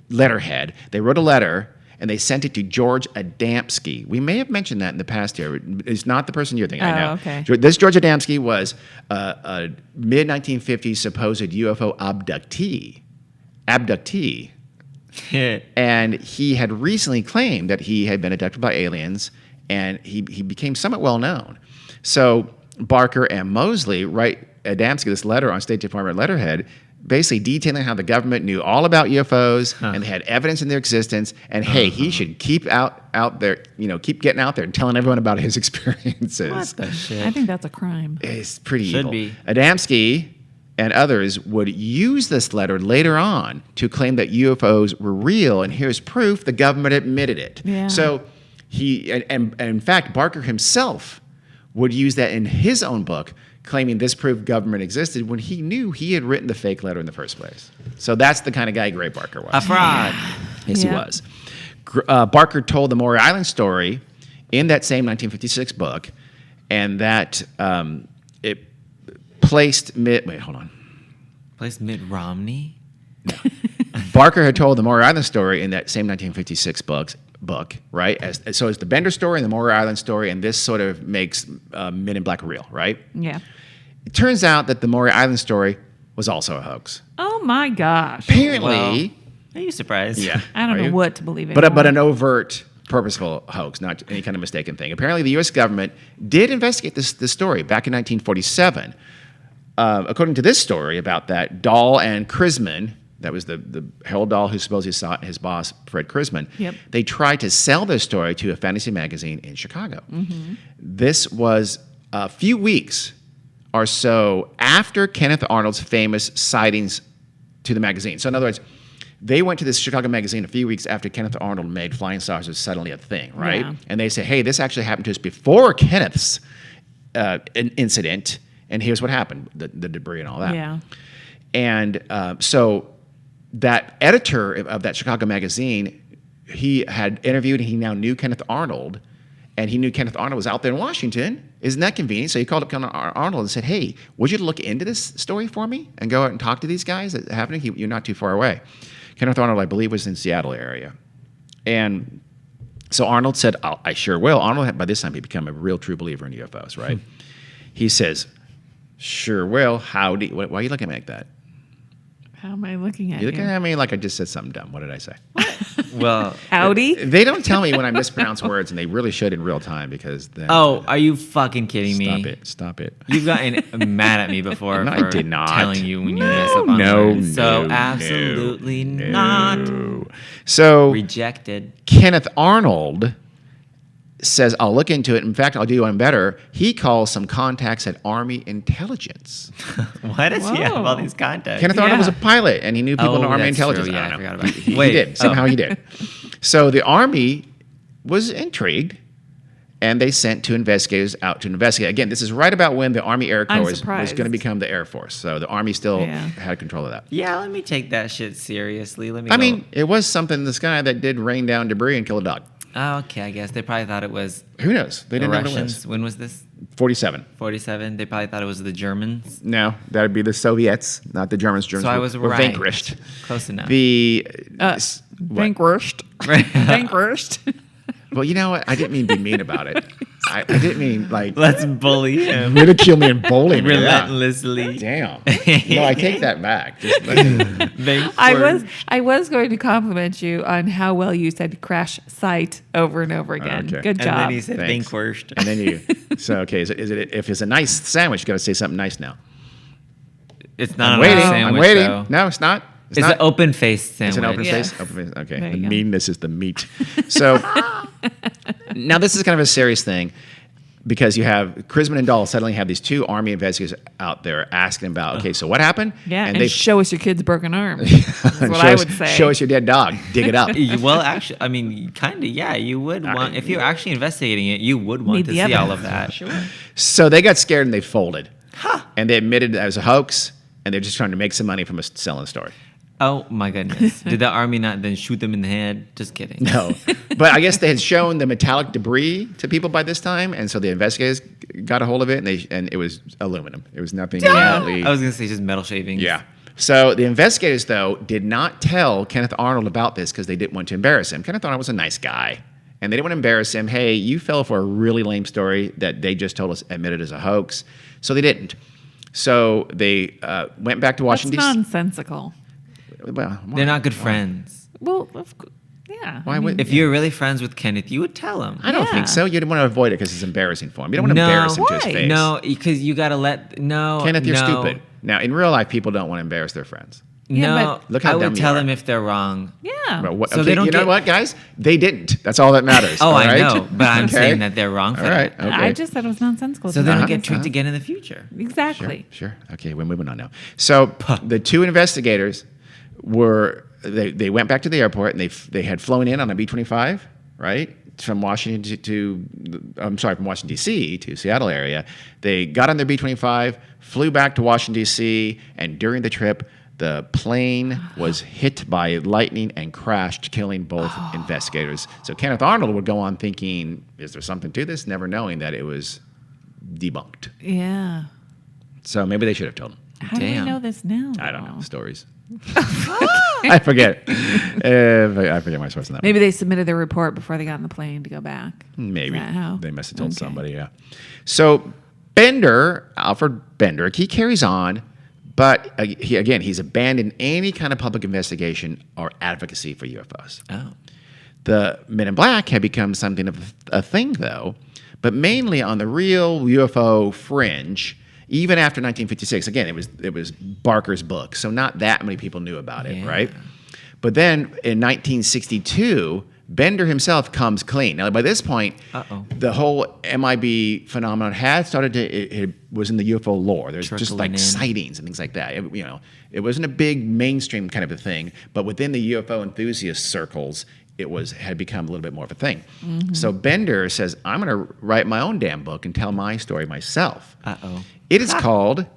letterhead. They wrote a letter and they sent it to George Adamski. We may have mentioned that in the past here. It's not the person you're thinking. I know. Okay. This George Adamski was a mid-1950s supposed UFO abductee. And he had recently claimed that he had been abducted by aliens, and he became somewhat well known. So Barker and Mosley write Adamski this letter on State Department letterhead, basically detailing how the government knew all about UFOs and they had evidence in their existence, and hey, he should keep out there, keep getting out there and telling everyone about his experiences. What the shit? I think that's a crime. It's pretty Should evil. be. Adamski and others would use this letter later on to claim that UFOs were real, and here's proof the government admitted it. Yeah. So and in fact, Barker himself would use that in his own book, claiming this proved government existed when he knew he had written the fake letter in the first place. So that's the kind of guy Gray Barker was. A fraud. Yes, he was. Barker told the Maury Island story in that same 1956 book, and that it placed Place Mitt Romney? Barker had told the Maury Island story in that same 1956 book, right? So it's the Bender story and the Maury Island story, and this sort of makes Men in Black real, right? Yeah. It turns out that the Maury Island story was also a hoax. Oh my gosh. Apparently, Are you surprised? yeah. I don't Are know you? what to believe in. But an overt, purposeful hoax, not any kind of mistaken thing. Apparently, the U.S. government did investigate this story back in 1947. According to this story about that, Dahl and Krisman, that was the Harold Dahl who supposedly saw his boss, Fred Krisman, Yep. they tried to sell their story to a fantasy magazine in Chicago. Mm-hmm. This was a few weeks or so after Kenneth Arnold's famous sightings to the magazine. So in other words, they went to this Chicago magazine a few weeks after Kenneth Arnold made flying saucers suddenly a thing, right? Yeah. And they say, hey, this actually happened to us before Kenneth's incident, and here's what happened, the debris and all that. Yeah. And so that editor of that Chicago magazine, he had interviewed, and he now knew Kenneth Arnold, and he knew Kenneth Arnold was out there in Washington. Isn't that convenient? So he called up Kenneth Arnold and said, hey, would you look into this story for me and go out and talk to these guys that's happening? You're not too far away. Kenneth Arnold, I believe, was in Seattle area. And so Arnold said, I sure will. Arnold had, by this time, he'd become a real true believer in UFOs, right? He says, sure will. Howdy. Why are you looking at me like that? How am I looking at You're you? looking at me like I just said something dumb. What did I say? Well, Howdy? They don't tell me when I mispronounce words, and they really should in real time because then. oh, are you fucking kidding me? Stop it. You've gotten mad at me before No, for I did not. telling you when you mess up on words. So absolutely not. So Rejected. Kenneth Arnold says, I'll look into it. In fact, I'll do one better. He calls some contacts at Army Intelligence. Why does he have Whoa. all these contacts? Kenneth Arnold was a pilot, and he knew people in Army that's Intelligence. true. Yeah, I I don't know. forgot about He Wait, did. Somehow he did. So the Army was intrigued, and they sent two investigators out to investigate. Again, this is right about when the Army Air I'm Corps was surprised. going to become the Air Force. So the Army still Yeah. had control of that. Yeah, let me take that shit seriously. Let me. I go. mean, it was something in the sky that did rain down debris and kill a dog. Oh, okay, I guess they probably thought it was Who knows? They the didn't know what it Russians. was. When was this? 47. 47. They probably thought it was the Germans. No, that would be the Soviets, not the Germans. Germans So I were, was were right. vanquished. Close enough. The Vanquished. Vanquished. well, you know what? I didn't mean to be mean about it. I didn't mean like Let's bully him ridicule me and bully me. Yeah. relentlessly. Damn. No, I take that back. Just let I was going to compliment you on how well you said crash site over and over again. Okay. Good And job. then he said Thanks. vanquished. And then you. So okay, is it if it's a nice sandwich, you got to say something nice now. It's not I'm a waiting. nice sandwich, I'm waiting. though. No, it's not. It's not. an open-faced sandwich. It's an open Yeah. face. Open face. Okay. There The you go. meanness is the meat. So now this is kind of a serious thing because you have Crisman and Dahl suddenly have these two Army investigators out there asking about, okay, so what happened? Yeah, and they show us your kid's broken arm. That's what I would say. Show us your dead dog. Dig it up. Well, actually, I mean, kind of, yeah. You would want, if you're actually investigating it, you would want Need to the see all evidence. of that. Sure. So they got scared and they folded. And they admitted that it was a hoax and they're just trying to make some money from selling the story. Oh my goodness! Did the army not then shoot them in the head? Just kidding. No. But I guess they had shown the metallic debris to people by this time. And so the investigators got a hold of it and it was aluminum. It was nothing remotely. I was gonna say just metal shavings. Yeah. So the investigators, though, did not tell Kenneth Arnold about this because they didn't want to embarrass him. Kenneth Arnold was a nice guy. And they didn't want to embarrass him. Hey, you fell for a really lame story that they just told us admitted as a hoax. So they didn't. So they went back to That's Washington, D.C. nonsensical. Well, They're not good friends. Well, yeah. Why I mean, would- If you're really friends with Kenneth, you would tell him. I don't Yeah. think so. You'd want to avoid it because it's embarrassing for him. You don't want to embarrass him to his Why? face. No, because you gotta let no. Kenneth, you're no, stupid. Now, in real life, people don't want to embarrass their friends. Yeah, No, Look how I dumb would you tell are. them if they're wrong. Yeah. But what, So okay, they don't you know get- what, guys? They didn't. That's all that matters. Oh, all I right? know, but I'm Okay? saying that they're wrong for All right. that. Okay. I just said it was nonsensical. So they don't Uh-huh. get tricked again in the future. Exactly. Sure. Okay, we're moving on now. So the two investigators were they went back to the airport and they had flown in on a B-25, right, from Washington from Washington D.C. to Seattle area. They got on their B-25, flew back to Washington D.C., and during the trip, the plane was hit by lightning and crashed, killing both investigators. So Kenneth Arnold would go on thinking, "Is there something to this?" Never knowing that it was debunked. Yeah. So maybe they should have told him. How do Damn. we know this now? I don't though? know stories. I forget. I forget my source on that. Maybe they submitted their report before they got on the plane to go back. Maybe Is that how? they must have told Okay. somebody. Yeah. So Alfred Bender, he carries on, but he's abandoned any kind of public investigation or advocacy for UFOs. Oh. The Men in Black had become something of a thing, though, but mainly on the real UFO fringe. Even after 1956, again, it was Barker's book, so not that many people knew about it, Yeah. right? But then in 1962, Bender himself comes clean. Now, by this point, the whole MIB phenomenon had started to it was in the UFO lore. There's just Trickling like in. sightings and things like that. It wasn't a big mainstream kind of a thing, but within the UFO enthusiast circles, had become a little bit more of a thing. Mm-hmm. So Bender says, "I'm going to write my own damn book and tell my story myself." Uh-oh. It is called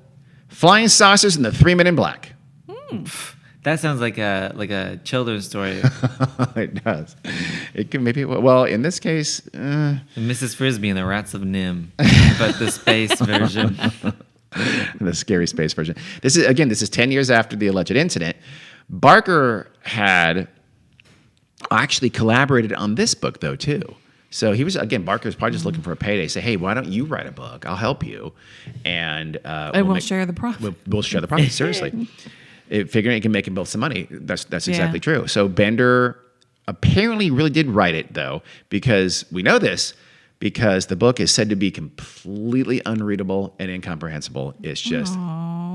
"Flying Saucers and the Three Men in Black." That sounds like a children's story. It does. It can maybe. Well, in this case, Mrs. Frisbee and the Rats of Nim, but the space version. the scary space version. This is 10 years after the alleged incident. Barker had actually collaborated on this book, though, too. So Barker was probably just looking for a payday. Say, hey, why don't you write a book? I'll help you, and we'll share the profit. We'll share the profit. Seriously, figuring it can make him both some money. That's exactly true. So Bender apparently really did write it, though, because we know this. Because the book is said to be completely unreadable and incomprehensible. It's just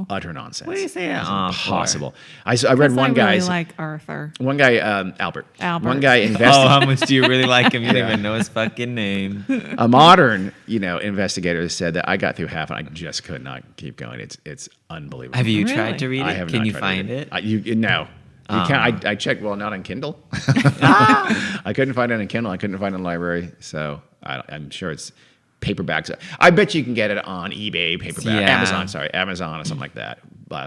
utter nonsense. What do you say? It's Aw, impossible. I read one I really guy's. like Arthur. One guy, Albert. Albert. One guy Oh, invested. how much do you really like him? You don't even know his fucking name. A modern, investigator said that I got through half and I just could not keep going. It's unbelievable. Have you Really? tried to read it? I have Can not you tried to find read it? No. You can't. I checked. Well, not on Kindle. I couldn't find it on Kindle. I couldn't find it in the library. So I'm sure it's paperbacks. I bet you can get it on eBay, paperback, Yeah. Amazon or something like that.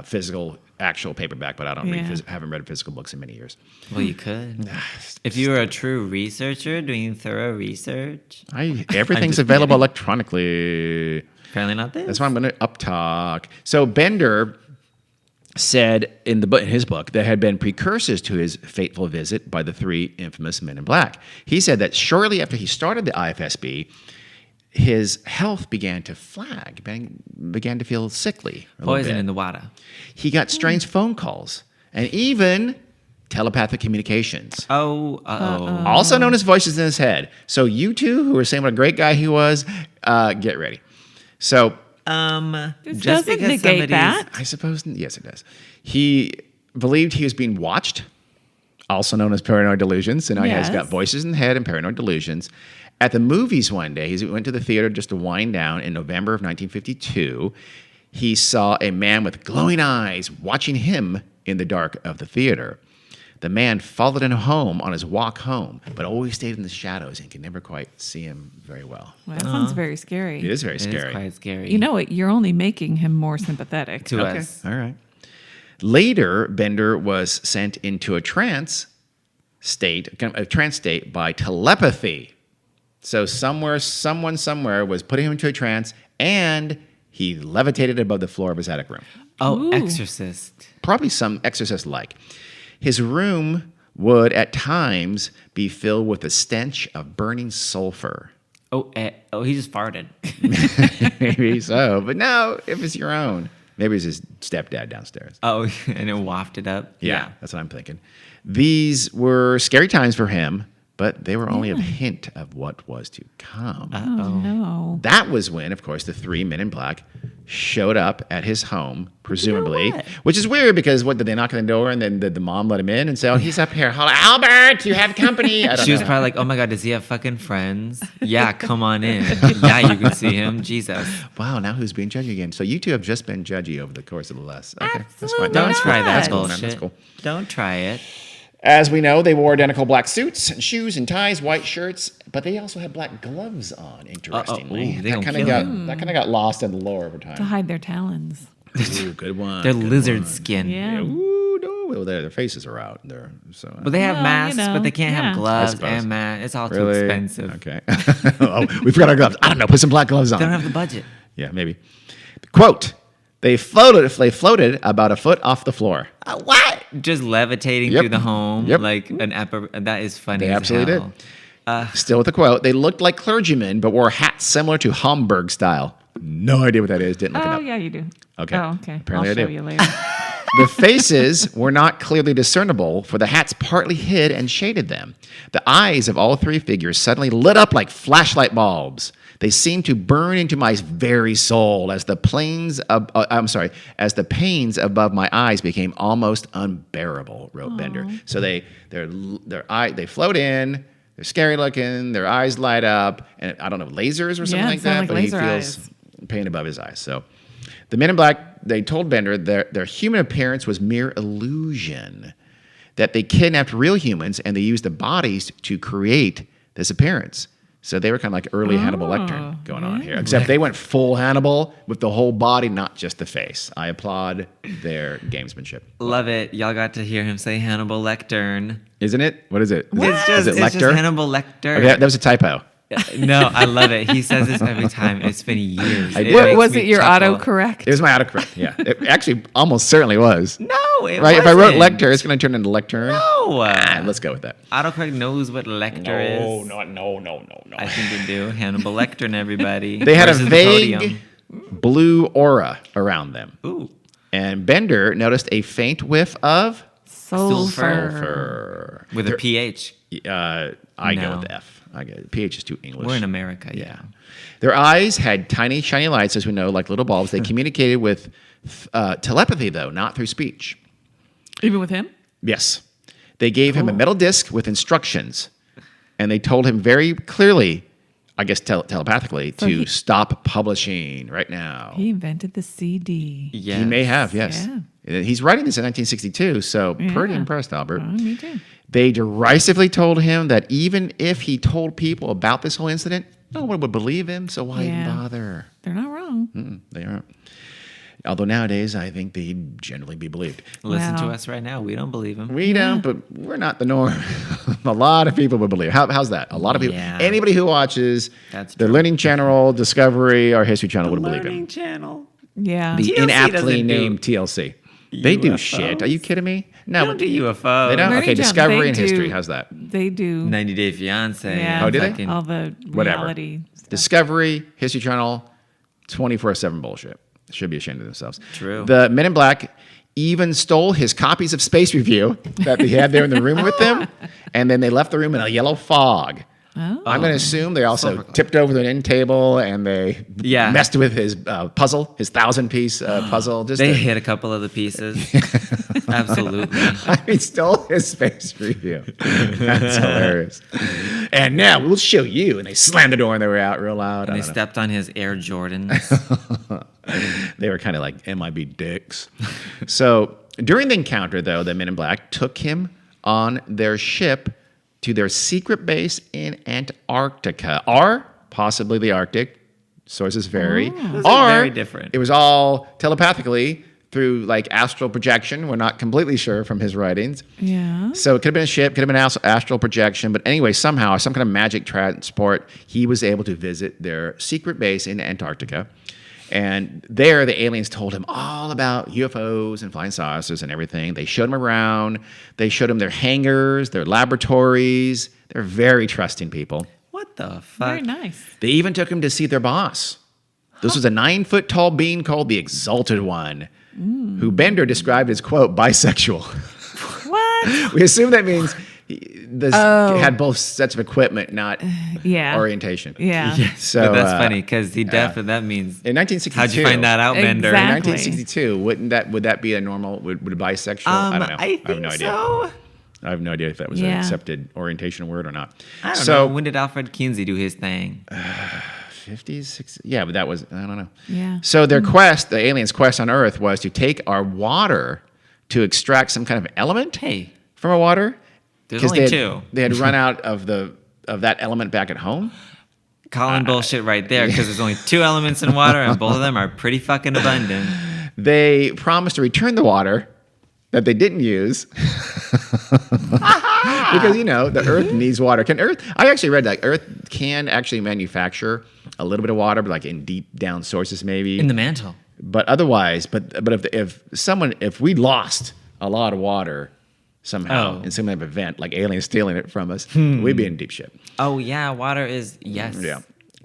Physical actual paperback, but I don't haven't read physical books in many years. Well, you could. If you were a true researcher doing thorough research. Everything's available electronically. Apparently not this. That's why I'm going to uptalk. So Bender said in his book there had been precursors to his fateful visit by the three infamous men in black. He said that shortly after he started the IFSB, his health began to flag, began to feel sickly. Poison in the water. He got strange phone calls and even telepathic communications. Also known as voices in his head. So you two who were saying what a great guy he was, get ready. So This doesn't negate that. I suppose, yes, it does. He believed he was being watched, also known as paranoid delusions. So now he has got voices in the head and paranoid delusions. At the movies one day, he went to the theater just to wind down in November of 1952. He saw a man with glowing eyes watching him in the dark of the theater. The man followed him home on his walk home, but always stayed in the shadows and could never quite see him very well. Well, that sounds very scary. It is very scary. It is quite scary. You know what? You're only making him more sympathetic to us. All right. Later, Bender was sent into a trance state by telepathy. So someone somewhere was putting him into a trance, and he levitated above the floor of his attic room. Oh, Exorcist. Probably some exorcist-like. His room would at times be filled with the stench of burning sulfur. He just farted. Maybe so, but no, if it's your own. Maybe it's his stepdad downstairs. Oh, and it wafted up? Yeah, that's what I'm thinking. These were scary times for him, but they were only a hint of what was to come. Oh, no. That was when, of course, the three men in black showed up at his home, presumably, which is weird because did they knock on the door and then did the mom let him in and say, oh, he's up here. Holla, Albert, you have company. She was probably like, oh my God, does he have fucking friends? Yeah, come on in. Yeah, you can see him. Jesus. Wow, now who's being judgy again? So you two have just been judgy over the course of the last. Okay, that's fine. Don't try that That's cool, bullshit. man. That's cool. Don't try it. As we know, they wore identical black suits and shoes and ties, white shirts, but they also had black gloves on, interestingly. They that kind of got lost in the lore over time. To hide their talons. Ooh, good one. They're good lizard one. skin. Yeah. Ooh, no. Well, their faces are out. But they have masks, but they can't have I gloves suppose. and masks. It's all too Really? expensive. Okay. Oh, we forgot our gloves. I don't know. Put some black gloves on. They don't have the budget. Yeah, maybe. Quote, they floated about a foot off the floor. What? Just levitating Yep. through the home Yep. like an that is funny. They as absolutely hell. did. Still with the quote, they looked like clergymen, but wore hats similar to Homburg style. No idea what that is. Didn't look it Oh, up. yeah, you do. Okay. Oh, okay. Apparently I'll I show do. you later. The faces were not clearly discernible, for the hats partly hid and shaded them. The eyes of all three figures suddenly lit up like flashlight bulbs. They seemed to burn into my very soul as the pains above my eyes became almost unbearable, wrote Bender. So they float in, they're scary looking, their eyes light up, and I don't know, lasers or something like that, like but he laser feels eyes. pain above his eyes. So the men in black, they told Bender their human appearance was mere illusion, that they kidnapped real humans and they used the bodies to create this appearance. So they were kind of like early Hannibal Lecter going on here, except they went full Hannibal with the whole body, not just the face. I applaud their gamesmanship. Love it. Y'all got to hear him say Hannibal Lecter. Isn't it? What is it? Is it It's just Lecter? Hannibal Lecter. Okay, that was a typo. No, I love it. He says this every time. It's been years. I It did. What, makes was me it your chuckle. autocorrect? It was my autocorrect. Yeah, it actually almost certainly was. No, it Right? If I wrote wasn't. Lecter, it's going to turn into Lectern. No. Let's go with that. Autocorrect knows what Lecter is. No. I think they do. Hannibal Lecter, everybody. They had a Versus the vague podium. blue aura around them. Ooh. And Bender noticed a faint whiff of Sulfur. With a PH. I go No. with F. PH is too English. We're in America, yeah. Their eyes had tiny, shiny lights, as we know, like little bulbs. They communicated with telepathy, though, not through speech. Even with him? Yes. They gave him a metal disc with instructions, and they told him very clearly, I guess telepathically, to stop publishing right now. He invented the CD. Yes. He may have, yes. He's writing this in 1962, so pretty impressed, Albert. Me too. They derisively told him that even if he told people about this whole incident, no one would believe him, so why even bother? They're not wrong. They aren't. Although nowadays, I think they'd generally be believed. Listen to Wow. us right now. We don't believe him. We don't, but we're not the norm. A lot of people would believe. How's that? A lot of people. Yeah. Anybody who watches That's the true. Learning Channel, Discovery, or History Channel would believe him. Learning Channel. Yeah. The TLC inaptly doesn't do named TLC. They do UFOs. shit. Are you kidding me? They No, don't do UFO. they don't. Learning Okay, Channel, Discovery they and do- History. How's that? They do. 90 Day Fiance. Yeah. Oh, do they? fucking- All the Whatever. reality stuff. Discovery, History Channel, 24/7 bullshit. Should be ashamed of themselves. True. The Men in Black even stole his copies of Space Review that they had there in the room with them, and then they left the room in a yellow fog. Oh. I'm going to assume they also Silver. tipped over the end table and they Yeah. messed with his puzzle, his 1,000-piece puzzle. Just They to- hit a couple of the pieces. Absolutely. I mean, stole his Space Review. That's hilarious. And now we'll show you. And they slammed the door and they were out real loud. And I they don't know. stepped on his Air Jordans. They were kind of like MIB dicks. So during the encounter, though, the Men in Black took him on their ship to their secret base in Antarctica, or possibly the Arctic. Sources vary. Those Or are very different. it was all telepathically through like astral projection. We're not completely sure from his writings. Yeah. So it could have been a ship, could have been astral projection, but anyway, somehow, some kind of magic transport, he was able to visit their secret base in Antarctica. And there, the aliens told him all about UFOs and flying saucers and everything. They showed him around. They showed him their hangars, their laboratories. They're very trusting people. What the fuck? Very nice. They even took him to see their boss. This was a 9-foot-tall being called the Exalted One, who Bender described as, quote, bisexual. What? We assume that means this Oh. had both sets of equipment, not Yeah. orientation. Yeah. So but that's uh, funny because he definitely, that means, in 1962, how'd you find that out, Bender? Exactly. 1962, would that be a normal? Would a bisexual? I don't know. I have no think idea. so. I have no idea if that was an Yeah. accepted orientation word or not. I don't So know. When did Alfred Kinsey do his thing? 50s, 60s. Yeah, but that was I don't know. Yeah. So their quest, the aliens' quest on Earth, was to take our water to extract some kind of element Hey, from our water. there's 'Cause only they two. had, they had run out of that element back at home. Calling bullshit right there because there's only two elements in water and both of them are pretty fucking abundant. They promised to return the water that they didn't use because the Earth needs water. Can Earth? I actually read that Earth can actually manufacture a little bit of water, but like in deep down sources maybe. In the mantle. But otherwise, but if we lost a lot of water somehow Oh. in some kind of event, like aliens stealing it from us, we'd be in deep shit. Oh, yeah. Water is, yes. Yeah.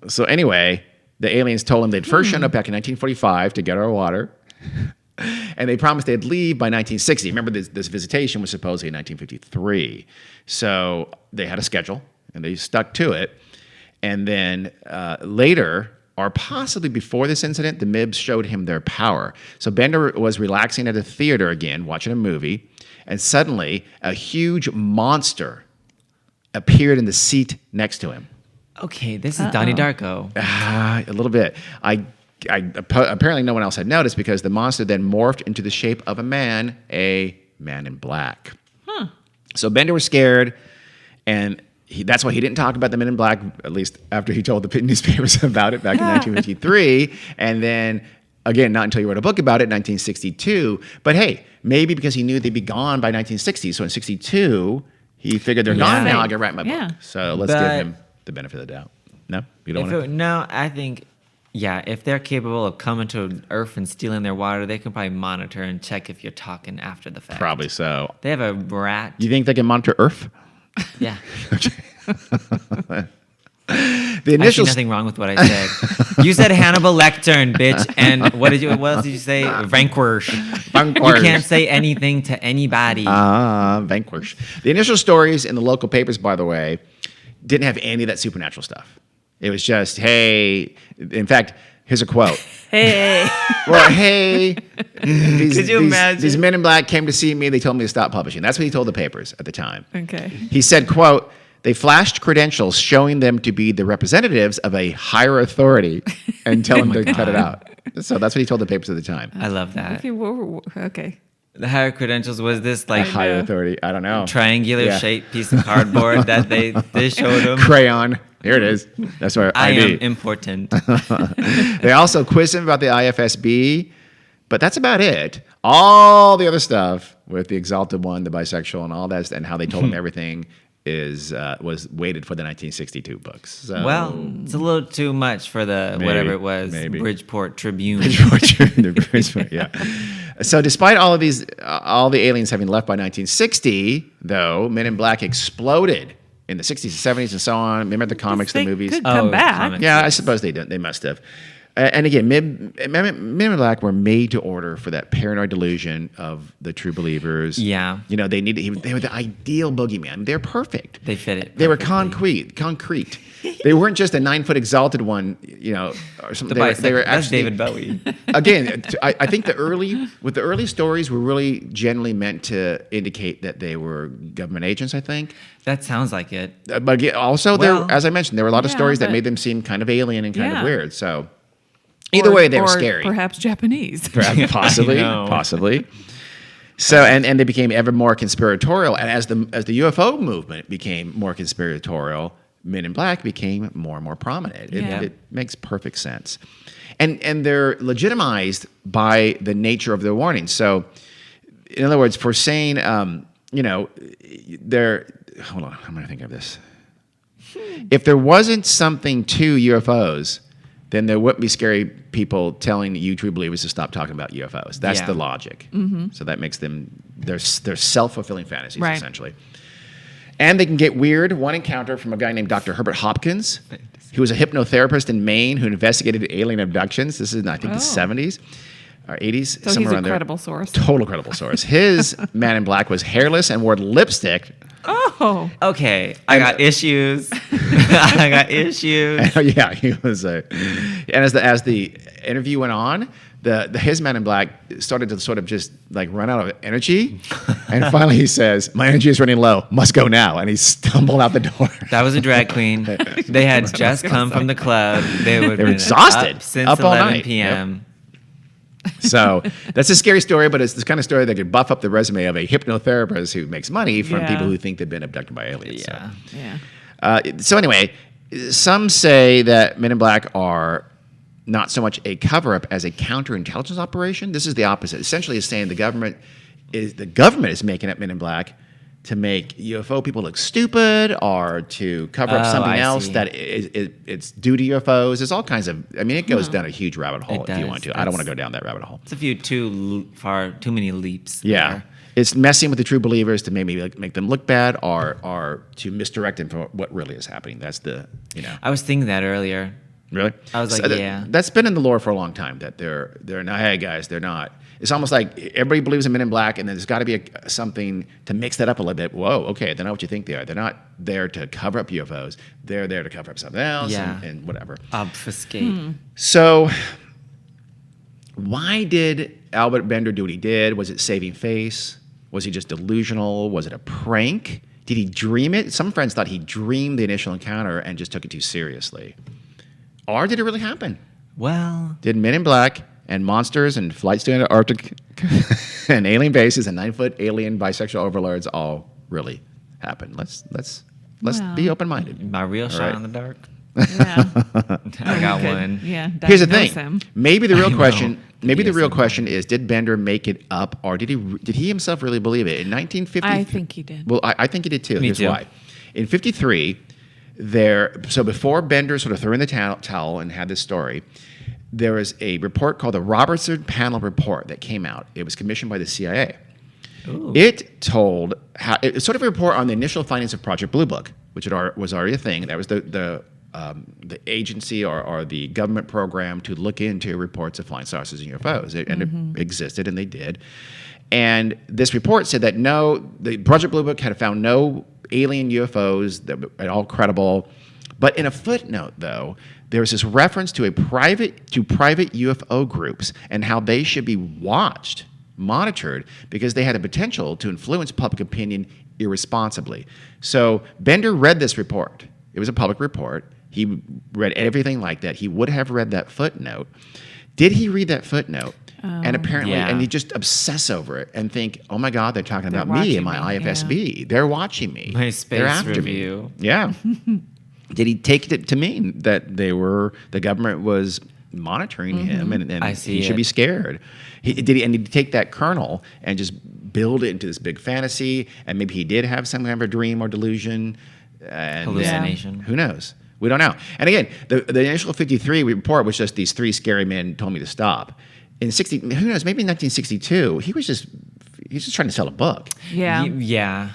So anyway, the aliens told them they'd first shown up back in 1945 to get our water. And they promised they'd leave by 1960. Remember, this visitation was supposedly in 1953. So they had a schedule, and they stuck to it. And then later, or possibly before this incident, the MIBs showed him their power. So Bender was relaxing at a theater again, watching a movie, and suddenly a huge monster appeared in the seat next to him. Okay, this is Donnie Darko. A little bit. Apparently no one else had noticed because the monster then morphed into the shape of a man in black. So Bender was scared, and that's why he didn't talk about the Men in Black, at least after he told the newspapers about it back in 1953. And then, again, not until he wrote a book about it in 1962. But hey, maybe because he knew they'd be gone by 1960. So in 62, he figured they're gone now, I can write my Yeah. book. So let's give But- him the benefit of the doubt. No? You don't want to? No, I think, yeah, if they're capable of coming to Earth and stealing their water, they can probably monitor and check if you're talking after the fact. Probably so. They have a rat. You think they can monitor Earth? Yeah. The I see initial nothing wrong with what I said. You said Hannibal Lecter, bitch, and what else did you say? Vanquish. You can't say anything to anybody. Vanquish. The initial stories in the local papers, by the way, didn't have any of that supernatural stuff. It was just, hey, in fact, here's a quote. Hey. Well, hey, Could you imagine? these men in black came to see me. They told me to stop publishing. That's what he told the papers at the time. Okay. He said, quote, they flashed credentials showing them to be the representatives of a higher authority and tell them to cut it out. So that's what he told the papers at the time. I love that. Okay. Okay. The higher credentials was this like Higher know. authority. I don't know. triangular Yeah. shaped piece of cardboard that they showed him. Crayon. Here it is. That's where I ID. am important. They also quizzed him about the IFSB, But that's about it. All the other stuff with the Exalted One, the bisexual, and all that, and how they told him everything was waited for the 1962 books. So, Well, it's a little too much for the whatever it was, Bridgeport Tribune. Yeah. So despite all of these, all the aliens having left by 1960, though, Men in Black exploded in the 60s and 70s and so on. Remember the comics, the They movies? could come back. comics. Yeah, I suppose they did. They must have. And again, Men in Black were made to order for that paranoid delusion of the true believers. Yeah. You know, they were the ideal boogeyman. They're perfect. They fit it. They were perfectly. concrete. They weren't just a 9-foot exalted one, you know, or something. They were That's actually, David Bowie. Again, I think the early stories were really generally meant to indicate that they were government agents, I think. That sounds like it. But again, also, Well, as I mentioned, there were a lot of yeah, stories that but- made them seem kind of alien and kind of Yeah. weird. So either way, they were scary. Perhaps Japanese. Possibly, I know. possibly. So and they became ever more conspiratorial, and as the UFO movement became more conspiratorial, Men in Black became more and more prominent. Yeah. It makes perfect sense, and they're legitimized by the nature of their warnings. So, in other words, for saying, you know, hold on, I'm going to think of this. If there wasn't something to UFOs, then there wouldn't be scary people telling you true believers to stop talking about UFOs. That's Yeah. the logic. So that makes them they're self-fulfilling fantasies, Right. essentially. And they can get weird. One encounter from a guy named Dr. Herbert Hopkins, who was a hypnotherapist in Maine who investigated alien abductions. This is in, I think, the 70s or 80s, So somewhere he's a around there. credible source. Total credible source. His Man in Black was hairless and wore lipstick. Oh. Okay, I got issues. I got issues. Yeah, he was and as the interview went on, his Man in Black started to sort of just like run out of energy, and finally he says, "My energy is running low. Must go now," and he stumbled out the door. That was a drag queen. They had just come from the club. They were exhausted, up since up all 11 night. p.m. So that's a scary story, but it's this kind of story that could buff up the resume of a hypnotherapist who makes money from Yeah. people who think they've been abducted by aliens. Yeah. Yeah. So anyway, some say that Men in Black are not so much a cover-up as a counterintelligence operation. This is the opposite. Essentially, it's saying the government is making up Men in Black to make UFO people look stupid or to cover up Oh, something I else see. that it's due to UFOs. There's all kinds of. I mean, it goes down a huge rabbit hole It if you does. want to. I don't want to go down that rabbit hole. It's a few too many leaps. Yeah. there. It's messing with the true believers to maybe make them look bad or to misdirect them from what really is happening. That's the, you know. I was thinking that earlier. Really? I was like, yeah. That's been in the lore for a long time that they're not, hey guys, they're not. It's almost like everybody believes in Men in Black, and then there's got to be something to mix that up a little bit. Whoa, okay, they're not what you think they are. They're not there to cover up UFOs. They're there to cover up something else Yeah. and whatever. Obfuscate. So, why did Albert Bender do what he did? Was it saving face? Was he just delusional? Was it a prank? Did he dream it? Some friends thought he dreamed the initial encounter and just took it too seriously. Or did it really happen? Well, Did Men in Black and monsters and flights to Antarctic and alien bases and 9-foot alien bisexual overlords all really happen? Let's Well. be open-minded. my real shot right. in the dark. Yeah. I got Good. one. Yeah. Here's the diagnose thing. him. Maybe the real know. question. Maybe the Yes, real I know. question is: did Bender make it up, or did he himself really believe it in 1950? I think he did. Well, I think he did too. Me Here's too. why. In '53, so before Bender sort of threw in the towel and had this story, there was a report called the Robertson Panel Report that came out. It was commissioned by the CIA. It told it's sort of a report on the initial findings of Project Blue Book, which was already a thing. That was the agency or the government program to look into reports of flying saucers and UFOs. It existed, and they did. And this report said that the Project Blue Book had found no alien UFOs that were at all credible. But in a footnote, though, there was this reference to private UFO groups and how they should be monitored, because they had the potential to influence public opinion irresponsibly. So Bender read this report. It was a public report. He read everything like that. He would have read that footnote. Did he read that footnote? And apparently, Yeah. and he just obsess over it and think, oh my God, they're talking about me watching and my me, IFSB. They're watching me. My They're space after review. me. Yeah. Did he take it to mean that the government was monitoring him, and I see he should it. be scared. Did he take that kernel and just build it into this big fantasy, and maybe he did have some kind of a dream or delusion, and Hallucination. Who knows? We don't know. And again, the initial 53 report was just these 3 scary men told me to stop. In 60, who knows? Maybe in 1962, he's just trying to sell a book Yeah. Yeah.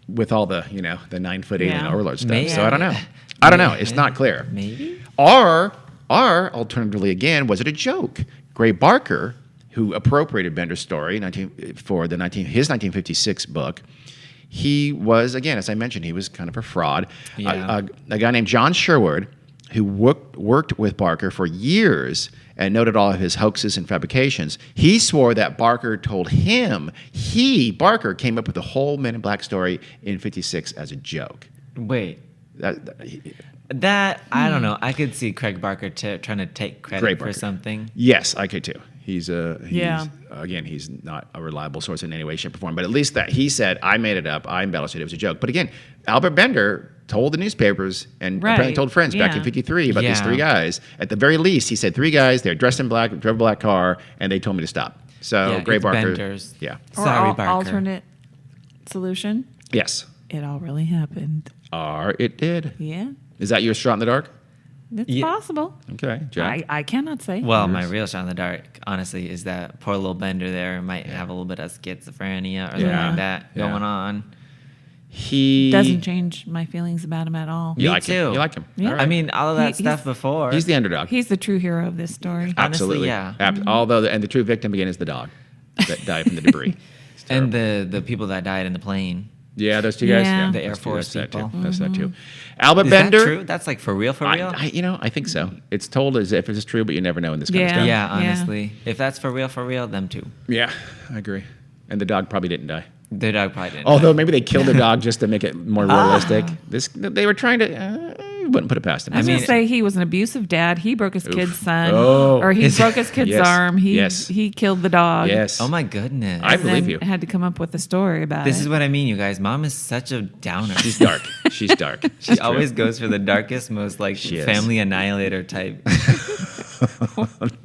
with all the the 9-foot alien Yeah. overlord stuff. Maybe. So I don't know. I don't know. It's not clear. Maybe. Or alternatively, again, was it a joke? Gray Barker, who appropriated Bender's story for his 1956 book, he was, again, as I mentioned, he was kind of a fraud. Yeah. A guy named John Sherwood, who worked with Barker for years and noted all of his hoaxes and fabrications. He swore that Barker told him Barker came up with the whole Men in Black story in 56 as a joke. Wait. That- I don't know. I could see Craig Barker trying to take credit Gray for Barker. something. Yes, I could too. He's Yeah. again, he's not a reliable source in any way, shape, or form. But at least that he said, I made it up, I embellished it, it was a joke. But again, Albert Bender told the newspapers and apparently told friends back in Yeah. 53 about these Yeah. 3 guys. At the very least, he said 3 guys, they're dressed in black, drove a black car, and they told me to stop. So Yeah, Gray it's Barker. Bender's. Yeah. Or Sorry, Barker. alternate solution. Yes. It all really happened. It did. Yeah. Is that your shot in the dark? It's Yeah. possible. Okay, Jack. I cannot say. Well, my real shot in the dark, honestly, is that poor little Bender there might have a little bit of schizophrenia or something Yeah. like that Yeah. going on. He Doesn't change my feelings about him at all. You Me like him. too. You like him. Yeah. All right. I mean, all of that He- stuff he's- before. He's the underdog. He's the true hero of this story. Honestly, Absolutely. yeah. Although, and the true victim again is the dog that died from the debris. It's And terrible. the people that died in the plane. Yeah, those 2 guys. Yeah. Yeah, The Air that's true. Force That's people. That too. That's that too. Albert Is Bender. that true? That's like for real, for real? I think so. It's told as if it's true, but you never know in this kind of Yeah. stuff. yeah, honestly. If that's for real, them too. Yeah, I agree. And the dog probably didn't die. The dog probably didn't. Although maybe they killed the dog just to make it more realistic. They were trying to. Wouldn't put it past them. I was mean- gonna say he was an abusive dad. He broke his kid's son, Oh. or he broke his kid's Yes. arm. Yes. He killed the dog. Yes. Oh my goodness. I And believe then you. had to come up with a story about This it. is what I mean, you guys. Mom is such a downer. She's dark. She's dark. She always goes for the darkest, most like She is. family annihilator type.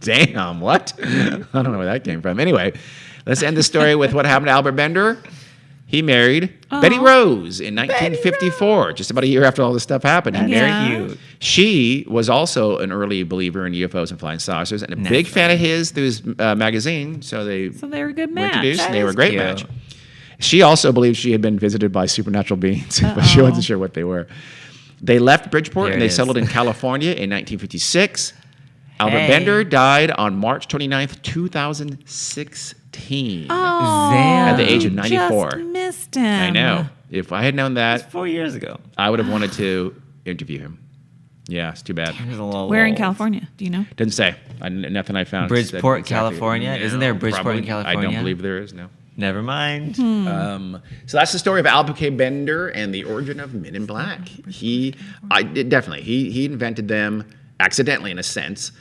Damn, what? I don't know where that came from. Anyway, let's end the story with what happened to Albert Bender. He married Betty Rose in 1954, just about a year after all this stuff happened. He That's married. cute. She was also an early believer in UFOs and flying saucers, and a big fan of his through his magazine. So they So they were a good were match. introduced. That And they were a is great cute. match. She also believed she had been visited by supernatural beings, but she wasn't sure what they were. They left Bridgeport There and it they is. settled in California in 1956. Albert Hey. Bender died on March 29th, 2016. Oh, At the age of 94. Just missed him. I know. If I had known that, 4 years ago. I would have wanted to interview him. Yeah, it's too bad. He was a little Where in old. California? Do you know? Didn't say. Nothing I found. said Bridgeport, exactly. California? Isn't there a Bridgeport in probably. I California? don't believe there is, no. Never mind. So that's the story of Albert K. Bender and the origin of Men in Black. He invented them accidentally in a sense.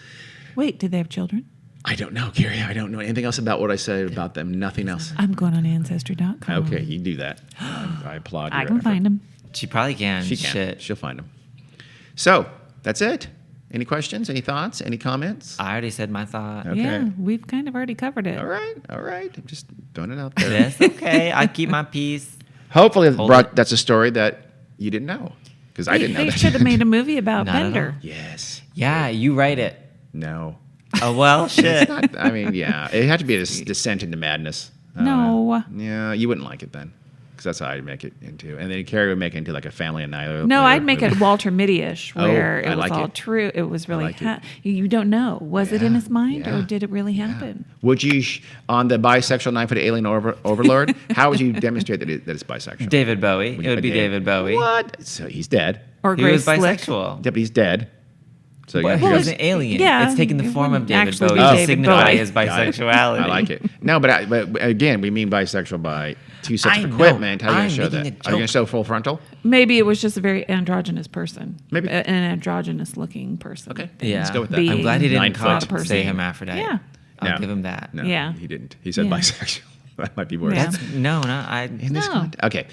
Wait, did they have children? I don't know, Gary. I don't know anything else about what I said about them. Nothing else. I'm going on Ancestry.com. Okay, you do that. I applaud. I your can effort. find them. She probably can. She can. Shit. She'll find them. So that's it. Any questions? Any thoughts? Any comments? I already said my thought. Okay. Yeah, we've kind of already covered it. All right. I'm just throwing it out there. That's okay. I keep my peace. Hopefully, Hold that's a story that you didn't know because I didn't know They that. should have made a movie about Not at Bender. Yes. Yeah, you write it. No. Oh, well, shit. It's not. I mean, yeah, it had to be a descent into madness. I don't No. know. Yeah, you wouldn't like it then, because that's how I'd make it into. And then Carrie would make it into like a family annihilator. No, I'd make it Walter Mitty-ish, Oh, where I it was like all it. true. It was really. like it. You don't know. Was it in Yeah, his mind, yeah, or did it really happen? Would you, on the bisexual 9-foot alien overlord, how would you demonstrate that it's bisexual? David Bowie. It would be David Bowie. What? So he's dead. Or He Grace was Slick? bisexual. Yeah, but he's dead. So Well, he you was an alien. yeah, It's taking the it form of wouldn't David actually Bowie be to David signify Bowie. his Got it. bisexuality. I like it. No, but again, we mean bisexual by two sets I of know. equipment. How are you I'm going to show that? making a Are you going to joke. show full frontal? Maybe it was just a very androgynous person. Maybe. An androgynous looking person. Okay. Yeah. Let's go with that. Being I'm glad he didn't 9 call foot. say hermaphrodite. Yeah. I'll No. give him that. No, Yeah. he didn't. He said Yeah. bisexual. That might be worse. Yeah. I. In this No. context. Okay.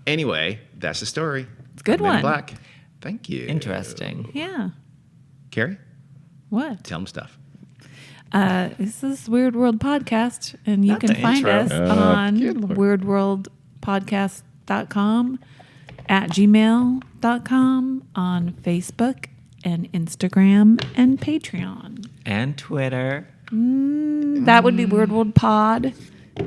Anyway, that's the story. It's a good Men in one. Black. Thank you. Interesting. Yeah. Carrie? What? Tell them stuff. This is Weird World Podcast, and you Not can the find intro. us on good Lord. weirdworldpodcast.com, at gmail.com, on Facebook and Instagram and Patreon. And Twitter. That would be Weird World Pod,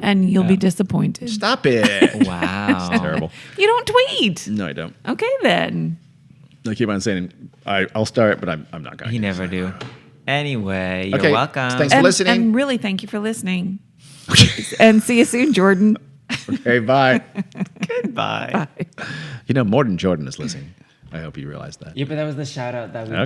and you'll be disappointed. Stop it. Wow. Terrible. You don't tweet. No, I don't. Okay, then. I keep on saying I'll start, but I'm not going to. He never do. Anyway, you're Okay, welcome. thanks for listening. And really, thank you for listening. And see you soon, Jordan. Okay, bye. Goodbye. Bye. You know, more than Jordan is listening. I hope you realize that. Yeah, but that was the shout out that we Okay.